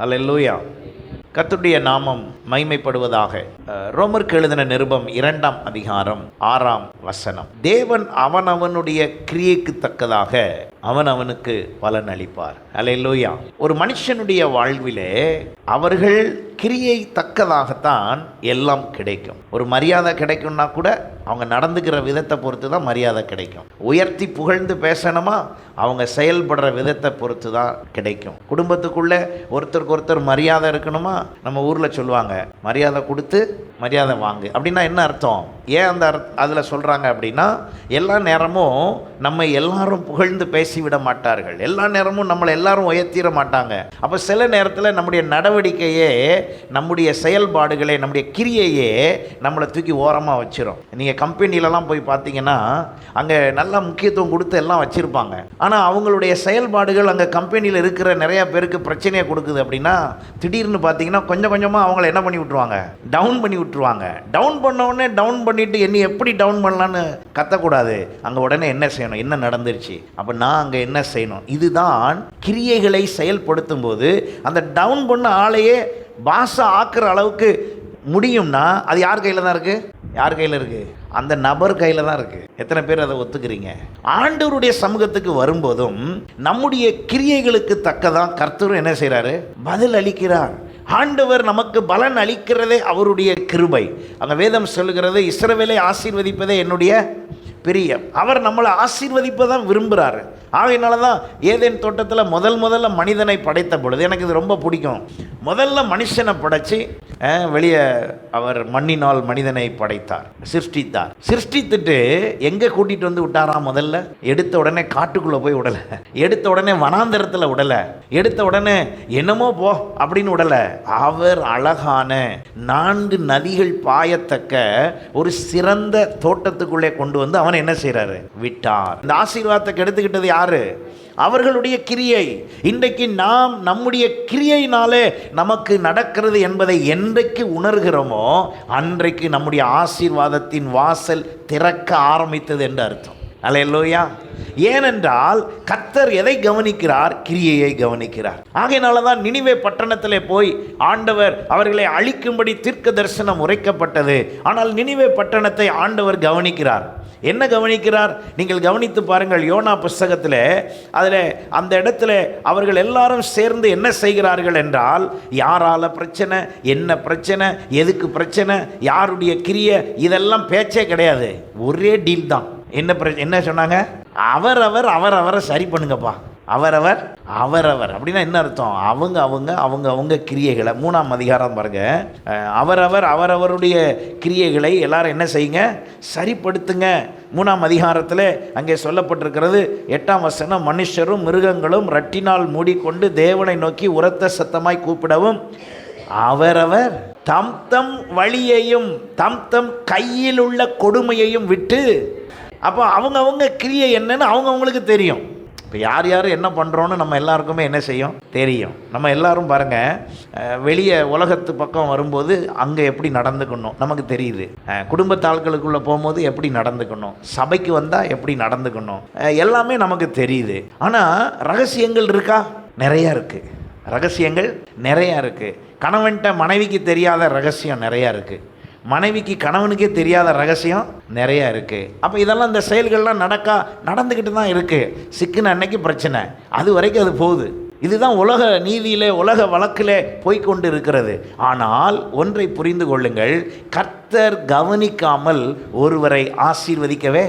அல்லேலூயா. கர்த்தருடைய நாமம் மகிமைப்படுவதாக. ரோமருக்கு எழுதின நிருபம் 2ஆம் அதிகாரம் 6ஆம் வசனம். தேவன் அவனவனுடைய கிரியைக்கு தக்கதாக அவனவனுக்கு பலன் அளிப்பார். அல்லேலூயா. ஒரு மனுஷனுடைய வாழ்விலே அவர்கள் கிரியை தக்கதாகத்தான் எல்லாம் கிடைக்கும். ஒரு மரியாதை கிடைக்கும்னா கூட அவங்க நடந்துக்கிற விதத்தை பொறுத்து தான் மரியாதை கிடைக்கும். உயர்த்தி புகழ்ந்து பேசணுமா, அவங்க செயல்படுற விதத்தை பொறுத்து தான் கிடைக்கும். குடும்பத்துக்குள்ளே ஒருத்தருக்கு ஒருத்தர் மரியாதை இருக்கணுமா, நம்ம ஊரில் சொல்லுவாங்க மரியாதை கொடுத்து மரியாதை வாங்கு. அப்படின்னா என்ன அர்த்தம்? ஏன் அந்த அதில் சொல்கிறாங்க அப்படின்னா, எல்லா நேரமும் நம்ம எல்லாரும் புகழ்ந்து பேசிவிட மாட்டார்கள், எல்லா நேரமும் நம்மளை எல்லாரும் உயர்த்திட மாட்டாங்க. அப்போ சில நேரத்தில் நம்முடைய நடவடிக்கையே, நம்முடைய செயல்பாடுகளே, நம்முடைய கிரியையே நம்மளை தூக்கி ஓரமாக வச்சிரும். நீங்கள் கம்பெனிலலாம் போய் பார்த்தீங்கன்னா அங்கே நல்லா முக்கியத்துவம் கொடுத்து எல்லாம் வச்சுருப்பாங்க. ஆனால் அவங்களுடைய செயல்பாடுகள் அங்கே கம்பெனியில் இருக்கிற நிறையா பேருக்கு பிரச்சனையை கொடுக்குது. அப்படின்னா திடீர்னு பார்த்தீங்கன்னா கொஞ்சம் கொஞ்சமாக அவங்கள என்ன பண்ணி விட்ருவாங்க, டவுன் பண்ணி விட்டுருவாங்க. டவுன் பண்ணவுடனே டவுன் பண்ணிவிட்டு என்னை எப்படி டவுன் பண்ணலான்னு கத்தக்கூடாது. அங்கே உடனே என்ன செய்யணும், என்ன நடந்துருச்சு, அப்போ நான் அங்கே என்ன செய்யணும். இதுதான் கிரியைகளை செயல்படுத்தும் போது அந்த டவுன் பண்ண ஆளையே பாசா ஆக்குற அளவுக்கு முடியும்னா அது யார் கையில் தான் இருக்குது? யார் கையில் இருக்குது? அந்த நபர் கையில் தான் இருக்குது. எத்தனை பேர் அதை ஒத்துக்கிறீங்க? ஆண்டவருடைய சமூகத்துக்கு வரும்போதும் நம்முடைய கிரியைகளுக்கு தக்கதான் கர்த்தரும் என்ன செய்கிறாரு, பதில் அளிக்கிறார். ஆண்டவர் நமக்கு பலன் அளிக்கிறதே அவருடைய கிருபை. அங்கே வேதம் சொல்லுகிறது, இஸ்ரவேலை ஆசீர்வதிப்பதே என்னுடைய பிரியம். அவர் நம்மளை ஆசீர்வதிப்பதான் விரும்புகிறாரு. ஆகையினால தான் ஏதேன் தோட்டத்தில் முதல்ல மனிதனை படைத்த பொழுது, எனக்கு இது ரொம்ப பிடிக்கும், முதல்ல மனுஷனை படைச்சி வெளியே அவர் மண்ணினால் மனிதனை படைத்தார், சிருஷ்டித்தார். சிருஷ்டித்துட்டு எங்கே கூட்டிகிட்டு வந்து விட்டாராம்? முதல்ல எடுத்த உடனே காட்டுக்குள்ளே போய் விடலை, எடுத்த உடனே வனாந்தரத்தில் விடலை, எடுத்த உடனே என்னமோ போ அப்படின்னு விடலை. அவர் அழகான 4 நதிகள் பாயத்தக்க ஒரு சிறந்த தோட்டத்துக்குள்ளே கொண்டு வந்து அவன் என்ன செய்கிறாரு, விட்டார். இந்த ஆசீர்வாதத்தை கெடுத்துக்கிட்டது யாரு? அவர்களுடைய கிரியை. இன்றைக்கு நாம் நம்முடைய கிரியையினாலே நமக்கு நடக்கிறது என்பதை என்றைக்கு உணர்கிறோமோ அன்றைக்கு நம்முடைய ஆசீர்வாதத்தின் வாசல் திறக்க ஆரம்பித்தது என்று அர்த்தம். அல்லேலூயா. ஏனென்றால் கர்த்தர் எதை கவனிக்கிறார்? கிரியையை கவனிக்கிறார். ஆகையினால தான் நினிவே பட்டணத்திலே போய் ஆண்டவர் அவர்களை அழிக்கும்படி தீர்க்க தரிசனம் உரைக்கப்பட்டது. ஆனால் நினிவே பட்டணத்தை ஆண்டவர் கவனிக்கிறார். என்ன கவனிக்கிறார்? நீங்கள் கவனித்து பாருங்கள். யோனா புஸ்தகத்தில் அதில் அந்த இடத்துல அவர்கள் எல்லாரும் சேர்ந்து என்ன செய்கிறார்கள் என்றால், யாரால பிரச்சனை, என்ன பிரச்சனை, எதுக்கு பிரச்சனை, யாருடைய கிரியை, இதெல்லாம் பேச்சே கிடையாது. ஒரே டீல் தான். என்ன சொன்னாங்க? அவரவரை சரி பண்ணுங்கப்பா. அவரவர் அப்படின்னா என்ன அர்த்தம்? அவங்க கிரியைகளை 3ஆம் அதிகாரம் பாருங்க. அவரவருடைய கிரியைகளை எல்லாரும் என்ன செய்யுங்க, சரிப்படுத்துங்க. 3ஆம் அதிகாரத்தில் அங்கே சொல்லப்பட்டிருக்கிறது 8ஆம் வசனம், மனுஷரும் மிருகங்களும் ரட்டினால் மூடிக்கொண்டு தேவனை நோக்கி உரத்த சத்தமாய் கூப்பிடவும் அவரவர் தம் தம் வழியையும் தம் கையில் உள்ள கொடுமையையும் விட்டு. அப்போ அவங்க கிரியை என்னன்னு அவங்களுக்கு தெரியும். இப்போ யார் என்ன பண்ணுறோன்னு நம்ம எல்லாருக்குமே என்ன செய்யும், தெரியும். நம்ம எல்லாரும் பாருங்கள், வெளியே உலகத்து பக்கம் வரும்போது அங்கே எப்படி நடந்துக்கணும் நமக்கு தெரியுது. குடும்பத்தாள்களுக்குள்ளே போகும்போது எப்படி நடந்துக்கணும், சபைக்கு வந்தால் எப்படி நடந்துக்கணும், எல்லாமே நமக்கு தெரியுது. ஆனால் ரகசியங்கள் இருக்கா? நிறையா இருக்குது. ரகசியங்கள் நிறையா இருக்குது. கணவன்கிட்ட மனைவிக்கு தெரியாத ரகசியம் நிறையா இருக்குது. மனைவிக்கு கணவனுக்கே தெரியாத ரகசியம் நிறையா இருக்குது. அப்போ இதெல்லாம் இந்த செயல்கள்லாம் நடந்துக்கிட்டு தான் இருக்குது. சிக்கின அன்னைக்கு பிரச்சனை, அது வரைக்கும் அது போகுது. இதுதான் உலக நீதியிலே, உலக வழக்கிலே போய்கொண்டு இருக்கிறது. ஆனால் ஒன்றை புரிந்து கொள்ளுங்கள், கர்த்தர் கவனிக்காமல் ஒருவரை ஆசீர்வதிக்கவே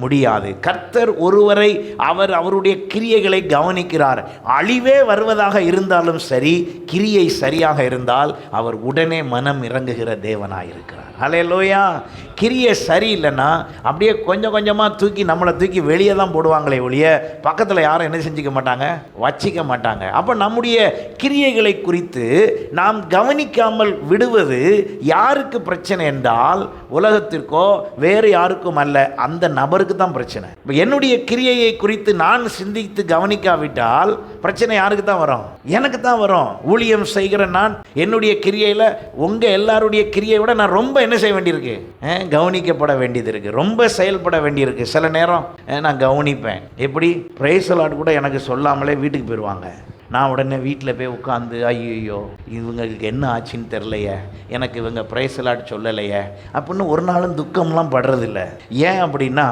முடியாது. கர்த்தர் ஒருவரை அவருடைய கிரியைகளை கவனிக்கிறார். அழிவே வருவதாக இருந்தாலும் சரி, கிரியை சரியாக இருந்தால் அவர் உடனே மனம் இறங்குகிற தேவனாக இருக்கிறார். அல்லேலூயா. கிரியை சரியில்லைன்னா அப்படியே கொஞ்சம் கொஞ்சமாக நம்மளை தூக்கி வெளியே தான் போடுவாங்களே ஒழிய பக்கத்தில் யாரும் என்ன செஞ்சுக்க மாட்டாங்க, வச்சிக்க மாட்டாங்க. அப்போ நம்முடைய கிரியைகளை குறித்து நாம் கவனிக்காமல் விடுவது யாருக்கு பிரச்சனை என்றால், உலகத்திற்கோ வேறு யாருக்கும் அல்ல, அந்த நபருக்கு தான் பிரச்சனை. இப்போ என்னுடைய கிரியையை குறித்து நான் சிந்தித்து கவனிக்காவிட்டால் பிரச்சனை யாருக்கு தான் வரும்? எனக்கு தான் வரும். ஊழியம் செய்கிற நான் என்னுடைய கிரியையில் உங்கள் எல்லாருடைய கிரியை விட நான் ரொம்ப என்ன செய்ய வேண்டியிருக்கு, கவனிக்கப்பட வேண்டியது இருக்குது, ரொம்ப செயல்பட வேண்டியிருக்கு. சில நேரம் நான் கவனிப்பேன். எப்படி? பிரைஸ் லார்ட் கூட எனக்கு சொல்லாமலே வீட்டுக்கு போயிடுவாங்க. நான் உடனே வீட்டில் போய் உட்காந்து ஐயோ இவங்களுக்கு என்ன ஆச்சுன்னு தெரிலையே, எனக்கு இவங்க பிரைஸ்லாட் சொல்லலையே அப்படின்னு ஒரு நாளும் துக்கம்லாம் படுறதில்ல. ஏன் அப்படின்னா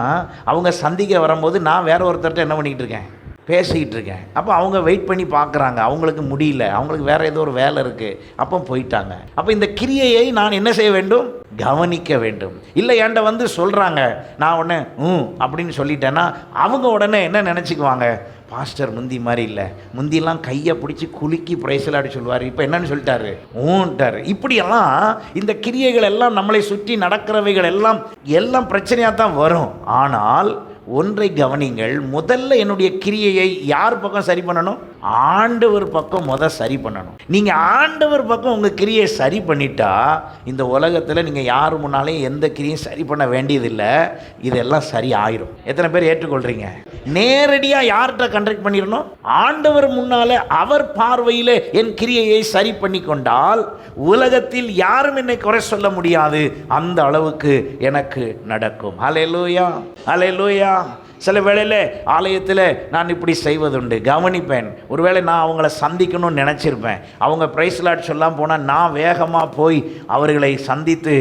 அவங்க சந்திக்க வரும்போது நான் வேற ஒருத்தர்கிட்ட என்ன பண்ணிக்கிட்டு இருக்கேன், பேசிக்கிட்டு இருக்கேன். அப்போ அவங்க வெயிட் பண்ணி பார்க்குறாங்க, அவங்களுக்கு முடியல, அவங்களுக்கு வேறு ஏதோ ஒரு வேலை இருக்குது, அப்போ போயிட்டாங்க. அப்போ இந்த கிரியையை நான் என்ன செய்ய வேண்டும், கவனிக்க வேண்டும். இல்லை என்கிட்ட வந்து சொல்கிறாங்க, நான் உடனே அப்படின்னு சொல்லிட்டேன்னா அவங்க உடனே என்ன நினச்சிக்குவாங்க, பாஸ்டர் முந்தி மாதிரி இல்லை, முந்தியெல்லாம் கையை பிடிச்சி குலுக்கி பிரைஸ்லாடி சொல்லுவார், இப்போ என்னன்னு சொல்லிட்டாரு ஊன்ட்டார். இப்படியெல்லாம் இந்த கிரியைகள் எல்லாம் நம்மளை சுற்றி நடக்கிறவைகள் எல்லாம் பிரச்சனையாக தான் வரும். ஆனால் ஒன்றை கவனிங்கள், முதல்ல என்னுடைய கிரியையை யார் பக்கம் சரி பண்ணணும், ஆண்டவர் பக்கம் சரி பண்ணணும். நீங்கள் ஆண்டவர் பக்கம் உங்கள் கிரியை சரி பண்ணிட்டா இந்த உலகத்தில் நீங்கள் யார் முன்னாலேயும் எந்த கிரியும் சரி பண்ண வேண்டியதில்லை, இதெல்லாம் சரி ஆயிரும். எத்தனை பேர் ஏற்றுக்கொள்கிறீங்க? நேரடியாக யார்கிட்ட கண்டக்ட் பண்ணிடணும், ஆண்டவர் முன்னால் அவர் பார்வையில் என் கிரியையை சரி பண்ணி கொண்டால் உலகத்தில் யாரும் என்னை குறை சொல்ல முடியாது, அந்த அளவுக்கு எனக்கு நடக்கும். ஹல்லேலூயா, ஹல்லேலூயா. சில வேளையில் ஆலயத்தில் நான் இப்படி செய்வதுண்டு, கவனிப்பேன். ஒருவேளை நான் அவங்கள சந்திக்கணும்னு நினச்சிருப்பேன், அவங்க பிரைஸ்லாட் சொல்லாமல் போனால் நான் வேகமாக போய் அவர்களை சந்தித்து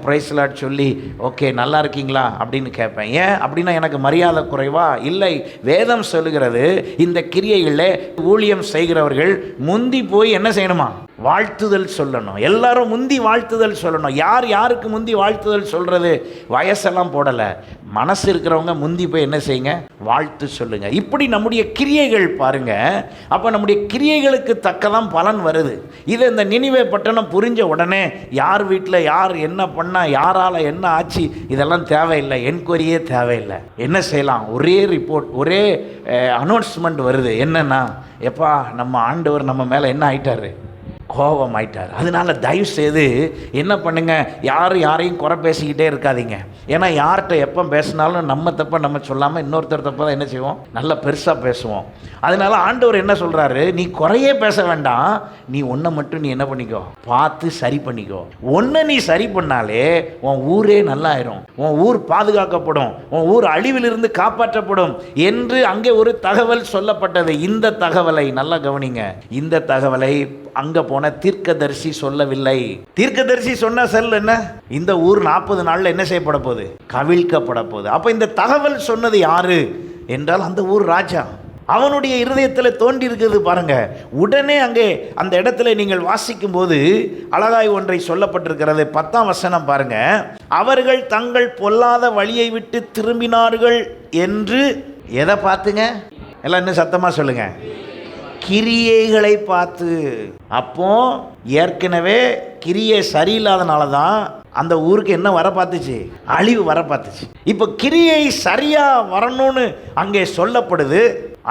பிரைஸ்லாட் சொல்லி ஓகே நல்லா இருக்கீங்களா அப்படின்னு கேட்பேன். ஏன் அப்படின்னா எனக்கு மரியாதை குறைவா? இல்லை, வேதம் சொல்லுகிறது இந்த கிரியைகளில் ஊழியம் செய்கிறவர்கள் முந்தி போய் என்ன செய்யணுமா, வாழ்த்துதல் சொல்லணும். எல்லாரும் முந்தி வாழ்த்துதல் சொல்லணும். யார் யாருக்கு முந்தி வாழ்த்துதல் சொல்கிறது? வயசெல்லாம் போடலை, மனசு இருக்கிறவங்க முந்தி போய் என்ன செய்யுங்க, வாழ்த்து சொல்லுங்க. இப்படி நம்முடைய கிரியைகள் பாருங்க. அப்போ நம்முடைய கிரியைகளுக்கு தக்கதான் பலன் வருது. இது இந்த நினிவே பட்டணம் புரிஞ்ச உடனே யார் வீட்டில் யார் என்ன பண்ணா, யாரால் என்ன ஆச்சு, இதெல்லாம் தேவையில்லை, என்கொயரியே தேவையில்லை. என்ன செய்யலாம், ஒரே ரிப்போர்ட், ஒரே அனௌன்ஸ்மெண்ட் வருது. என்னன்னா, எப்பா நம்ம ஆண்டவர் நம்ம மேலே என்ன ஆயிட்டாரு, கோபம் ஆயிட்டார். அதனால தயவு செய்து என்ன பண்ணுங்க, யாரையும் குறை பேசிக்கிட்டே இருக்காதீங்க. ஏன்னா யார்கிட்ட எப்போ பேசினாலும் நம்ம தப்ப நம்ம சொல்லாமல் இன்னொருத்தர் தப்ப தான் என்ன செய்வோம், நல்லா பெருசாக பேசுவோம். அதனால ஆண்டவர் என்ன சொல்கிறாரு, நீ குறையே பேச வேண்டாம், நீ ஒன்றை மட்டும் நீ என்ன பண்ணிக்கோ, பார்த்து சரி பண்ணிக்கோ. ஒன்றை நீ சரி பண்ணாலே உன் ஊரே நல்லாயிரும், உன் ஊர் பாதுகாக்கப்படும், உன் ஊர் அழிவிலிருந்து காப்பாற்றப்படும் என்று அங்கே ஒரு தகவல் சொல்லப்பட்டது. இந்த தகவலை நல்லா கவனிங்க. இந்த தகவலை அங்கே போன தீர்க்கதரிசி சொல்லவில்லை. தீர்க்கதரிசி சொன்ன செல் என்ன, இந்த ஊர் 40 நாளில் என்ன செய்யப்பட போகுது, கவிழ்க்கப்பட போகுது. அப்போ இந்த தகவல் சொன்னது யாரு என்றால் அந்த ஊர் ராஜா. அவனுடைய இருதயத்தில் தோன்றி இருக்கிறது பாருங்க. உடனே அங்கே அந்த இடத்துல நீங்கள் வாசிக்கும் போது அழகாய் ஒன்றை சொல்லப்பட்டிருக்கிறது. 10ஆம் வசனம் பாருங்க. அவர்கள் தங்கள் பொல்லாத வழியை விட்டு திரும்பினார்கள் என்று எதை பார்த்துங்க, எல்லாம் இன்னும் சத்தமாக சொல்லுங்க, கிரியைகளை பார்த்து. அப்போ ஏற்கனவே கிரியை சரியில்லாதனால தான் அந்த ஊருக்கு என்ன வர பார்த்துச்சு, அழிவு வர பார்த்துச்சு. இப்போ கிரியை சரியா வரணும்னு அங்கே சொல்லப்படுது,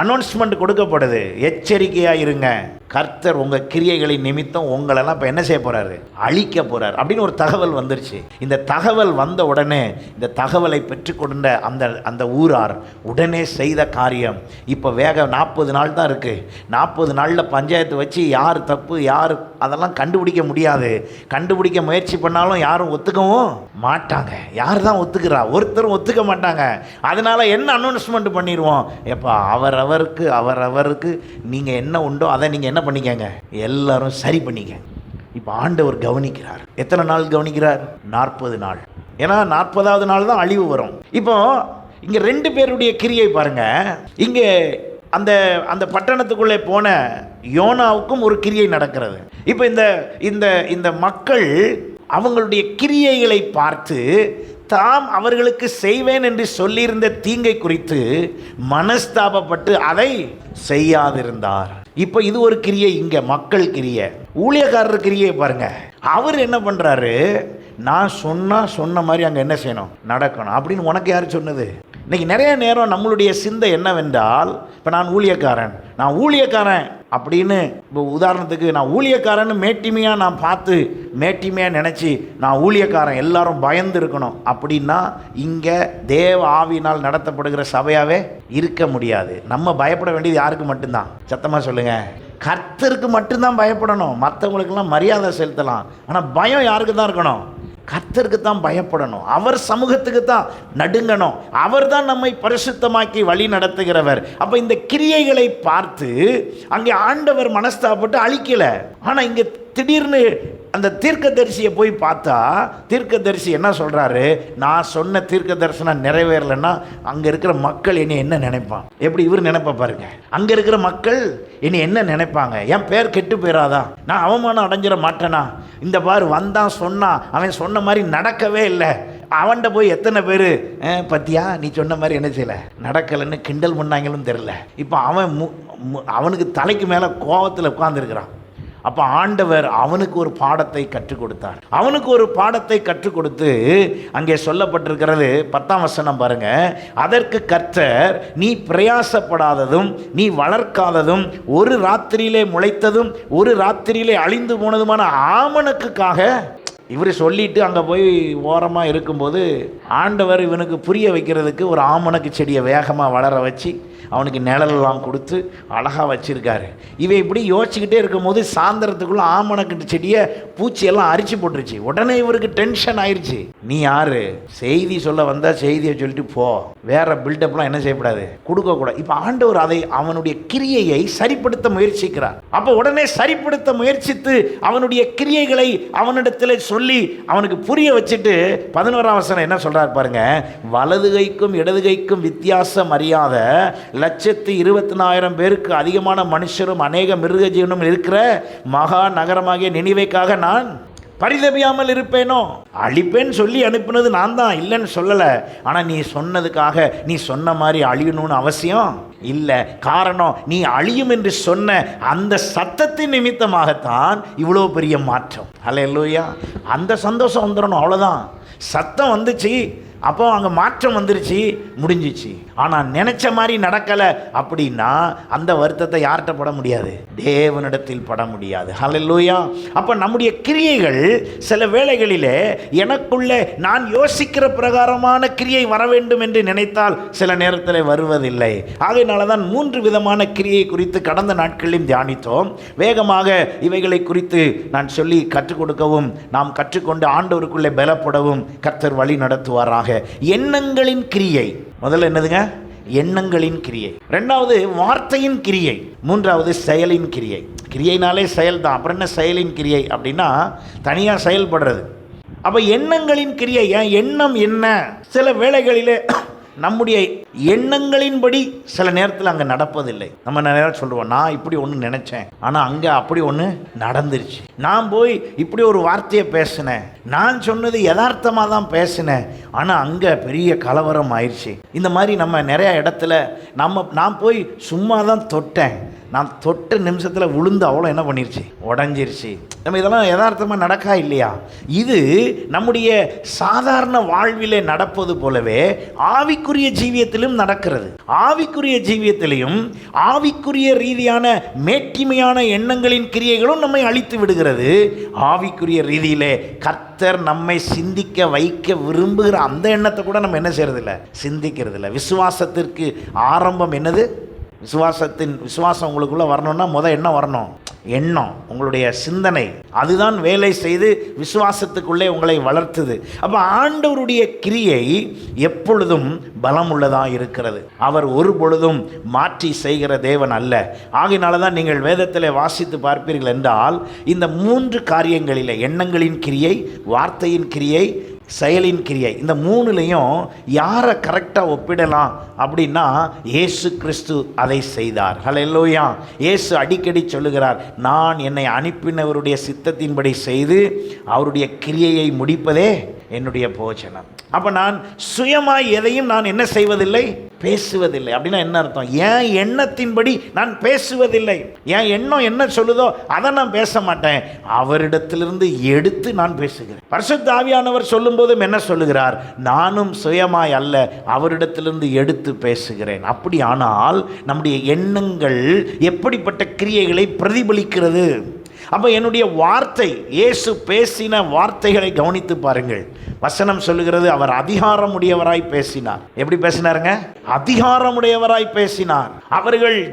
அனௌன்ஸ்மெண்ட் கொடுக்கப்படுது, எச்சரிக்கையாக இருங்க, கர்த்தர் உங்கள் கிரியைகளின் நிமித்தம் உங்களெல்லாம் இப்போ என்ன செய்ய போகிறாரு, அழிக்க போகிறார் அப்படின்னு ஒரு தகவல் வந்துருச்சு. இந்த தகவல் வந்த உடனே இந்த தகவலை பெற்றுக்கொண்ட அந்த ஊரார் உடனே செய்த காரியம், இப்போ வேக 40 நாள் தான் இருக்குது. 40 நாளில் பஞ்சாயத்து வச்சு யார் தப்பு யார் அதெல்லாம் கண்டுபிடிக்க முடியாது. கண்டுபிடிக்க முயற்சி பண்ணாலும் யாரும் ஒத்துக்கவும் மாட்டாங்க. யார் தான் ஒத்துக்கிறா, ஒருத்தரும் ஒத்துக்க மாட்டாங்க. அதனால என்ன அனௌன்ஸ்மெண்ட் பண்ணிடுவோம், எப்பா அவரவருக்கு நீங்கள் என்ன உண்டோ அதை நீங்கள் என்ன பண்ணிக்கங்க, எல்லாரும் சரி பண்ணிக்க. இப்போ ஆண்டவர் கவனிக்கிறார். எத்தனை நாள் கவனிக்கிறார், 40 நாள். ஏன்னா 40ஆவது நாள் தான் அழிவு வரும். இப்போ இங்கே 2 பேருடைய கிரியை பாருங்க. இங்கே அந்த பட்டணத்துக்குள்ளே போன யோனாவுக்கும் ஒரு கிரியை நடக்கிறது. இப்போ இந்த மக்கள் அவங்களுடைய கிரியைகளை பார்த்து தாம் அவர்களுக்கு செய்வேன் என்று சொல்லியிருந்த தீங்கை குறித்து மனஸ்தாபப்பட்டு அதை செய்யாதிருந்தார். இப்போ இது ஒரு கிரியை, இங்கே மக்கள் கிரியை. ஊழியக்காரர் கிரியை பாருங்க. அவர் என்ன பண்ணுறாரு, நான் சொன்ன மாதிரி அங்கே என்ன செய்யணும், நடக்கணும் அப்படின்னு உனக்கு யார் சொன்னது? இன்றைக்கி நிறைய நேரம் நம்மளுடைய சிந்தை என்னவென்றால், இப்போ நான் ஊழியக்காரன் அப்படின்னு, இப்போ உதாரணத்துக்கு நான் ஊழியக்காரன்னு மேட்டிமையாக நான் பார்த்து மேட்டிமையாக நினச்சி நான் ஊழியக்காரன் எல்லாரும் பயந்து இருக்கணும் அப்படின்னா இங்கே தேவ ஆவியினால் நடத்தப்படுகிற சபையாகவே இருக்க முடியாது. நம்ம பயப்பட வேண்டியது யாருக்கு மட்டும்தான், சத்தமாக சொல்லுங்கள், கர்த்தருக்கு மட்டும்தான் பயப்படணும். மற்றவங்களுக்கெல்லாம் மரியாதை செலுத்தலாம். ஆனால் பயம் யாருக்கு தான் இருக்கணும், கர்த்தருக்கு தான் பயப்படணும், அவர் சமூகத்துக்கு தான் நடுங்கணும், அவர் தான் நம்மை பரிசுத்தமாக்கி வழி நடத்துகிறவர். அப்போ இந்த கிரியைகளை பார்த்து அங்கே ஆண்டவர் மனஸ்தாபப்பட்டு அழிக்கல. ஆனால் இங்கே திடீர்னு அந்த தீர்க்கதரிசியை போய் பார்த்தா தீர்க்கதரிசி என்ன சொல்கிறாரு, நான் சொன்ன தீர்க்க தரிசனம் நிறைவேறலைன்னா அங்கே இருக்கிற மக்கள் என்னை என்ன நினைப்பான்? எப்படி இவர் நினைப்ப பாருங்க, அங்கே இருக்கிற மக்கள் என்னை என்ன நினைப்பாங்க? என் பேர் கெட்டு போயிடாதா? நான் அவமானம் அடைஞ்சிட மாட்டேனா? இந்த பாரு வந்தான் சொன்னான், அவன் சொன்ன மாதிரி நடக்கவே இல்லை, அவன்கிட்ட போய் எத்தனை பேர் பத்தியா நீ சொன்ன மாதிரி என்ன செய்யலை நடக்கலைன்னு கிண்டல் பண்ணாங்களும் தெரில. இப்போ அவனுக்கு தலைக்கு மேலே கோபத்தில் உட்கார்ந்துருக்கிறான். அப்போ ஆண்டவர் அவனுக்கு ஒரு பாடத்தை கற்றுக் கொடுத்தார். அவனுக்கு ஒரு பாடத்தை கற்றுக் கொடுத்து அங்கே சொல்லப்பட்டிருக்கிறது 10ஆம் வசனம் பாருங்க. அதற்கு கர்த்தர், நீ பிரயாசப்படாததும் நீ வளர்க்காததும் ஒரு ராத்திரியிலே முளைத்ததும் ஒரு ராத்திரியிலே அழிந்து போனதுமான ஆமணக்குக்காக, இவர் சொல்லிட்டு அங்கே போய் ஓரமாக இருக்கும்போது ஆண்டவர் இவனுக்கு புரிய வைக்கிறதுக்கு ஒரு ஆமணக்கு செடியை வேகமாக வளர வச்சு அவனுக்கு நிழலெல்லாம் கொடுத்து அழகாக வச்சுருக்காரு. இவன் இப்படி யோசிச்சுக்கிட்டே இருக்கும்போது சாயந்தரத்துக்குள்ளே ஆமணக்கு செடியை பூச்சியெல்லாம் அரிச்சு போட்டுருச்சு. உடனே இவருக்கு டென்ஷன் ஆயிடுச்சு. நீ யாரு? செய்தி சொல்ல வந்தால் செய்தியை சொல்லிட்டு போ, வேற பில்டப்லாம் என்ன செய்யக்கூடாது, கொடுக்கக்கூடாது. இப்போ ஆண்டவர் அதை அவனுடைய கிரியையை சரிப்படுத்த முயற்சிக்கிறார். அப்போ உடனே சரிப்படுத்த முயற்சித்து அவனுடைய கிரியைகளை அவனிடத்தில் சொல்லி அவனுக்கு புரிய வச்சுட்டு 11ஆம் வசனம் என்ன சொல்றார் பாருங்க. வலது கைக்கும் இடது கைக்கும் வித்தியாசம் அறியாத 1,24,000 பேருக்கு அதிகமான மனுஷரும் அநேக மிருக ஜீவனும் இருக்கிற மகா நகரமாகிய நினிவேக்காக நான் பரிதபியாமல் இருப்பேனோ? அழிப்பேன்னு சொல்லி அனுப்பினது நான் தான், இல்லைன்னு சொல்லலை. ஆனால் நீ சொன்னதுக்காக நீ சொன்ன மாதிரி அழியணும்னு அவசியம் இல்லை. காரணம், நீ அழியும் என்று சொன்ன அந்த சத்தத்தின் நிமித்தமாகத்தான் இவ்வளோ பெரிய மாற்றம். அல்லேலூயா. அந்த சந்தோஷம் வந்துடணும், அவ்வளோதான். சத்தம் வந்துச்சு, அப்போ அங்கே மாற்றம் வந்துருச்சு, முடிஞ்சிச்சு. ஆனால் நினச்ச மாதிரி நடக்கலை அப்படின்னா அந்த வருத்தத்தை யார்கிட்ட பட முடியாது? தேவனிடத்தில் பட முடியாது. ஹல்லேலூயா. அப்போ நம்முடைய கிரியைகள் சில வேளைகளிலே எனக்குள்ளே நான் யோசிக்கிற பிரகாரமான கிரியை வர வேண்டும் என்று நினைத்தால் சில நேரத்தில் வருவதில்லை. ஆகையினால தான் 3 விதமான கிரியை குறித்து கடந்த நாட்களிலும் தியானித்தோம். வேகமாக இவைகளை குறித்து நான் சொல்லி கற்றுக் கொடுக்கவும் நாம் கற்றுக்கொண்டு ஆண்டவருக்குள்ளே பலப்படவும் கர்த்தர் வழி நடத்துவாராக. எண்ணங்களின் கிரியை முதல்ல என்னதுங்க? எண்ணங்களின் கிரியை. 2வது வார்த்தையின் கிரியை. 3வது செயலின் கிரியை. கிரியைனாலே செயல் தான், அப்புறம் என்ன செயலின் கிரியை அப்படின்னா தனியாக செயல்படுறது. அப்போ எண்ணங்களின் கிரியை. எண்ணம் என்ன? சில வேளைகளிலே நம்முடைய எண்ணங்களின்படி சில நேரத்தில் அங்கே நடப்பதில்லை. நம்ம நிறைய சொல்லுவோம், நான் இப்படி ஒன்று நினச்சேன், ஆனால் அங்கே அப்படி ஒன்று நடந்துருச்சு. நான் போய் இப்படி ஒரு வார்த்தையை பேசினேன், நான் சொன்னது யதார்த்தமாக தான் பேசினேன், ஆனால் அங்கே பெரிய கலவரம் ஆயிடுச்சு. இந்த மாதிரி நம்ம நிறையா இடத்துல நான் போய் சும்மா தான் தொட்டேன், நான் தொட்ட நிமிஷத்தில் விழுந்து அவ்வளோ என்ன பண்ணிருச்சு, உடஞ்சிருச்சு. நம்ம இதெல்லாம் யதார்த்தமாக நடக்கா இல்லையா? இது நம்முடைய சாதாரண வாழ்விலே நடப்பது போலவே ஆவிக்குரிய ஜீவியத்திலும் நடக்கிறது. ஆவிக்குரிய ஜீவியத்திலையும் ஆவிக்குரிய ரீதியான மேட்டிமையான எண்ணங்களின் கிரியைகளும் நம்மை அழித்து விடுகிறது. ஆவிக்குரிய ரீதியிலே கர்த்தர் நம்மை சிந்திக்க வைக்க விரும்புகிற அந்த எண்ணத்தை கூட நம்ம என்ன செய்யறதில்லை, சிந்திக்கிறதில்லை. விசுவாசத்திற்கு ஆரம்பம் என்னது? விசுவாசம் உங்களுக்குள்ளே வரணும்னா என்ன வரணும்? எண்ணம், உங்களுடைய சிந்தனை. அதுதான் வேலை செய்து விசுவாசத்துக்குள்ளே உங்களை வளர்த்துது. அப்போ ஆண்டவருடைய கிரியை எப்பொழுதும் பலம் உள்ளதாக இருக்கிறது. அவர் ஒரு பொழுதும் மாற்றி செய்கிற தேவன் அல்ல. ஆகையினால தான் நீங்கள் வேதத்தில் வாசித்து பார்ப்பீர்கள் என்றால் இந்த 3 காரியங்களில் எண்ணங்களின் கிரியை, வார்த்தையின் கிரியை, செயலின் கிரியை, இந்த 3லையும் யாரை கரெக்டாக ஒப்பிடலாம் அப்படின்னா இயேசு கிறிஸ்து அதை செய்தார். ஹல்லேலூயா. இயேசு அடிக்கடி சொல்லுகிறார், நான் என்னை அனுப்பினவருடைய சித்தத்தின்படி செய்து அவருடைய கிரியையை முடிப்பதே என்னுடைய போஜனம். அப்போ நான் சுயமாய் எதையும் நான் என்ன செய்வதில்லை, பேசுவதில்லை. அப்படின்னா என்ன அர்த்தம்? என் எண்ணத்தின்படி நான் பேசுவதில்லை. என் எண்ணம் என்ன சொல்லுதோ அதை நான் பேச மாட்டேன், அவரிடத்திலிருந்து எடுத்து நான் பேசுகிறேன். பரிசுத்த ஆவியானவர் சொல்லும்போதும் என்ன சொல்லுகிறார்? நானும் சுயமாய் அல்ல, அவரிடத்திலிருந்து எடுத்து பேசுகிறேன். அப்படியானால் நம்முடைய எண்ணங்கள் எப்படிப்பட்ட கிரியைகளை பிரதிபலிக்கிறது? அப்போ என்னுடைய வார்த்தை, இயேசு பேசின வார்த்தைகளை கவனித்து பாருங்கள். வசனம் சொல்லுகிறது, அவர் அதிகாரமுடையவராய் பேசினார். எப்படி பேசினாருங்க? அதிகாரமுடையவராய் பேசினார்.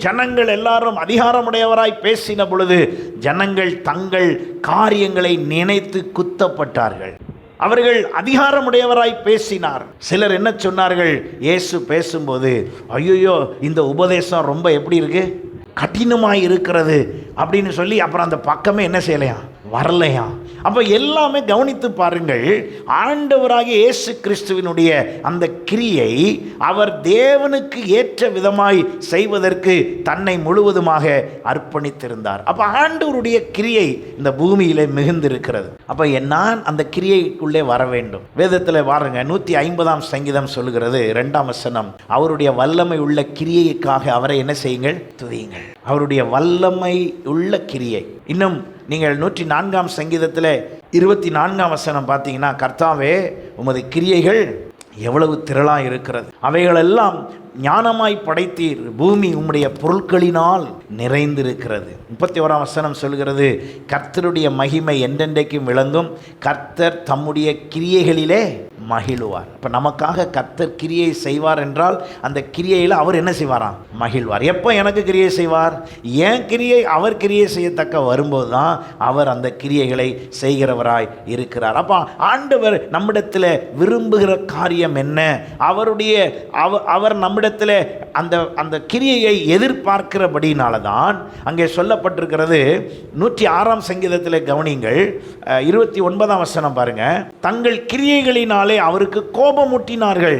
ஜனங்கள் எல்லாரும் அதிகாரமுடையவராய் பேசின பொழுது ஜனங்கள் தங்கள் காரியங்களை நினைத்து குத்தப்பட்டார்கள். அவர்கள் அதிகாரமுடையவராய் பேசினார். சிலர் என்ன சொன்னார்கள், இயேசு பேசும்போது, ஐயோ இந்த உபதேசம் ரொம்ப எப்படி இருக்கு, கடினமாய் இருக்கிறது அப்படின்னு சொல்லி அப்புறம் அந்த பக்கமே என்ன செய்யலையா, வரலையா. அப்போ எல்லாமே கவனித்து பாருங்கள். ஆண்டவராகிய இயேசு கிறிஸ்துவினுடைய அந்த கிரியை அவர் தேவனுக்கு ஏற்ற விதமாய் செய்வதற்கு தன்னை முழுவதுமாக அர்ப்பணித்திருந்தார். அப்போ ஆண்டவருடைய கிரியை இந்த பூமியிலே மிகுந்திருக்கிறது. அப்போ நான் அந்த கிரியைக்குள்ளே வர வேண்டும். வேதத்தில் பாருங்க, 150 சங்கீதம் சொல்லுகிறது 2 வசனம், அவருடைய வல்லமை உள்ள கிரியைக்காக அவரை என்ன செய்யுங்கள், துதியுங்கள். அவருடைய வல்லமை உள்ள கிரியை. இன்னும் நீங்கள் 104 சங்கீதத்தில் 24 வசனம் பார்த்தீங்கன்னா, கர்த்தாவே உமது கிரியைகள் எவ்வளவு திரளாக இருக்கிறது, அவைகளெல்லாம் ஞானமாய் படைத்தீர், பூமி உம்முடைய பொருட்களினால் நிறைந்திருக்கிறது. 31 வசனம் சொல்கிறது, கர்த்தருடைய மகிமை என்றென்றைக்கும் விளங்கும், கர்த்தர் தம்முடைய கிரியைகளிலே மகிழ்வார். இப்போ நமக்காக கர்த்தர் கிரியை செய்வார் என்றால் அந்த கிரியையில் அவர் என்ன செய்வாராம், மகிழ்வார். எப்போ எனக்கு கிரியை செய்வார், ஏன் கிரியை அவர் கிரியை செய்யத்தக்க வரும்போது தான் அவர் அந்த கிரியைகளை செய்கிறவராய் இருக்கிறார். அப்போ ஆண்டவர் நம்மிடத்தில் விரும்புகிற காரியம் என்ன, அவர் நம்மிடத்தில் அந்த கிரியையை எதிர்பார்க்கிறபடினால தான் அங்கே சொல்லப்பட்டிருக்கிறது. 106 சங்கீதத்தில் கவனிங்கள், 29 வசனம் பாருங்க, தங்கள் கிரியைகளினாலே அவருக்கு கோபமூட்டினார்கள்,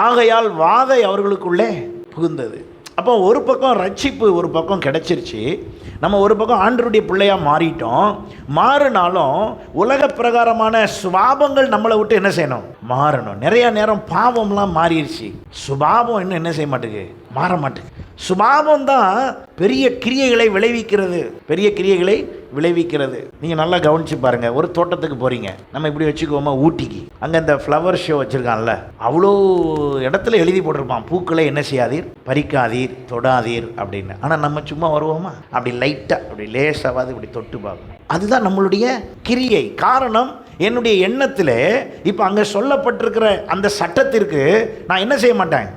ஆகையால் வாதை அவர்களுக்குள்ளே புகுந்தது. அப்போ ஒரு பக்கம் ரட்சிப்பு ஒரு பக்கம் கிடைச்சிருச்சு, நம்ம ஒரு பக்கம் ஆண்டவருடைய பிள்ளையாக மாறிட்டோம். மாறினாலும் உலக பிரகாரமான சுபாவங்கள் நம்மளை விட்டு என்ன செய்யணும், மாறணும். நிறைய நேரம் பாவம்லாம் மாறிடுச்சு, சுபாவம் இன்னும் என்ன செய்ய மாட்டேங்குது, மாற மாட்டேங்குது. சுபாவம் தான் பெரிய கிரியைகளை விளைவிக்கிறது, பெரிய கிரியைகளை விளைவிக்கிறது. நீங்கள் நல்லா கவனிச்சு பாருங்க. ஒரு தோட்டத்துக்கு போறீங்க, நம்ம இப்படி வச்சுக்கோமா, ஊட்டிக்கு அங்கே இந்த ஃப்ளவர் ஷோ வச்சிருக்கான்ல, அவ்வளோ இடத்துல எழுதி போட்டிருப்பான், பூக்களை என்ன செய்யாதீர், பறிக்காதீர், தொடாதீர் அப்படின்னு. ஆனால் நம்ம சும்மா வருவோமா, அப்படி லைட்டாக அப்படி லேசாவது இப்படி தொட்டு பார்க்கணும். அதுதான் நம்மளுடைய கிரியை. காரணம், என்னுடைய எண்ணத்தில் இப்போ அங்கே சொல்லப்பட்டிருக்கிற அந்த சட்டத்திற்கு நான் என்ன செய்ய மாட்டேன்,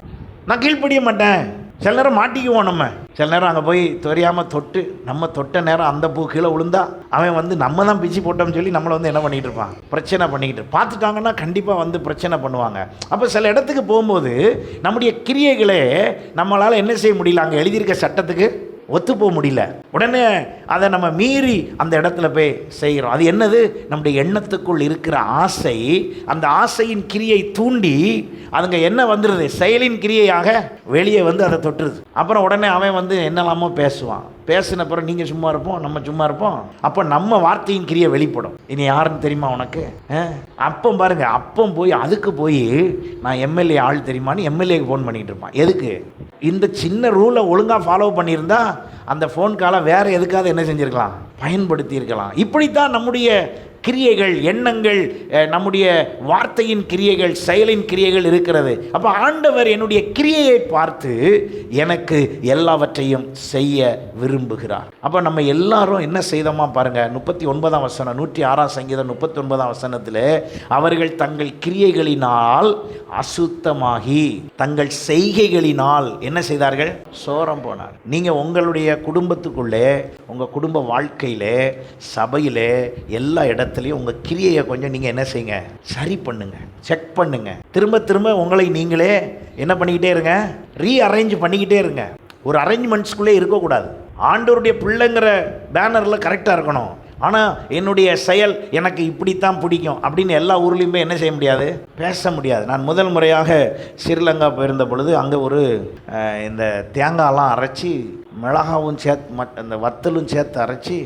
நான் கீழ்ப்படிய மாட்டேன். சில நேரம் மாட்டிக்குவோம், நம்ம சில நேரம் அங்கே போய் தெரியாமல் தொட்டு, நம்ம தொட்ட நேரம் அந்த பூ கீழே விழுந்தா அவன் நம்ம தான் பிச்சு போட்டோம்னு சொல்லி நம்மளை என்ன பண்ணிக்கிட்டு இருப்பான், பிரச்சனை பண்ணிக்கிட்டு பார்த்துட்டாங்கன்னா கண்டிப்பாக பிரச்சனை பண்ணுவாங்க. அப்போ சில இடத்துக்கு போகும்போது நம்முடைய கிரியைகளே நம்மளால் என்ன செய்ய முடியல, அங்கே எழுதியிருக்க சட்டத்துக்கு ஒத்து போக முடியல. உடனே அதை நம்ம மீறி அந்த இடத்துல போய் செய்கிறோம். அது என்னது, நம்முடைய எண்ணத்துக்குள் இருக்கிற ஆசை. அந்த ஆசையின் கிரியை தூண்டி அதுங்க என்ன வந்துடுது, செயலின் கிரியையாக வெளியே அதை தொட்டுருது. அப்புறம் உடனே அவன் என்னெல்லாமோ பேசுவான். பேசின பிறகு நீங்கள் சும்மா இருப்போம், நம்ம சும்மா இருப்போம். அப்போ நம்ம வார்த்தையின் கிரியை வெளிப்படும். இனி யாருன்னு தெரியுமா உனக்கு, அப்போ பாருங்க, அப்போ போய் அதுக்கு போய் நான் எம்எல்ஏ ஆள் தெரியுமான்னு எம்எல்ஏக்கு ஃபோன் பண்ணிகிட்டு இருப்பான். எதுக்கு, இந்த சின்ன ரூலை ஒழுங்காக ஃபாலோ பண்ணியிருந்தா அந்த ஃபோன் காலை வேறு எதுக்காவது என்ன செஞ்சுருக்கலாம், பயன்படுத்தி இருக்கலாம். இப்படித்தான் நம்முடைய கிரியைகள், எண்ணங்கள், நம்முடைய வார்த்தையின் கிரியைகள், செயலின் கிரியைகள் இருக்கிறது. அப்போ ஆண்டவர் என்னுடைய கிரியையை பார்த்து எனக்கு எல்லாவற்றையும் செய்ய விரும்புகிறார். அப்போ நம்ம எல்லாரும் என்ன செய்தோமா பாருங்க, 39 வசனம், 106 சங்கீதம் 39 வசனத்தில், அவர்கள் தங்கள் கிரியைகளினால் அசுத்தமாகி தங்கள் செய்கைகளினால் என்ன செய்தார்கள், சோரம் போனார். நீங்கள் உங்களுடைய குடும்பத்துக்குள்ளே, உங்கள் குடும்ப வாழ்க்கையிலே, சபையிலே, எல்லா இடத்துலையும் உங்கள் கிரியையை கொஞ்சம் நீங்கள் என்ன செய்யுங்க, சரி பண்ணுங்க, செக் பண்ணுங்க. திரும்ப திரும்ப உங்களை நீங்களே என்ன பண்ணிக்கிட்டே இருங்க, ரீஅரேஞ்ச் பண்ணிக்கிட்டே இருங்க. ஒரு அரேஞ்ச்மெண்ட்ஸ்குள்ளே இருக்கக்கூடாது. ஆண்டவருடைய பிள்ளைங்கிற பேனரில் கரெக்டாக இருக்கணும். ஆனால் என்னுடைய செயல் எனக்கு இப்படித்தான் பிடிக்கும் அப்படின்னு எல்லா ஊர்லேயுமே என்ன செய்ய முடியாது, பேச முடியாது. நான் முதல் முறையாக ஸ்ரீலங்கா போயிருந்த பொழுது அங்கே ஒரு இந்த தேங்காயெல்லாம் அரைச்சி, மிளகாவும் சேர்த்து, இந்த வத்தலும் சேர்த்து அரைச்சி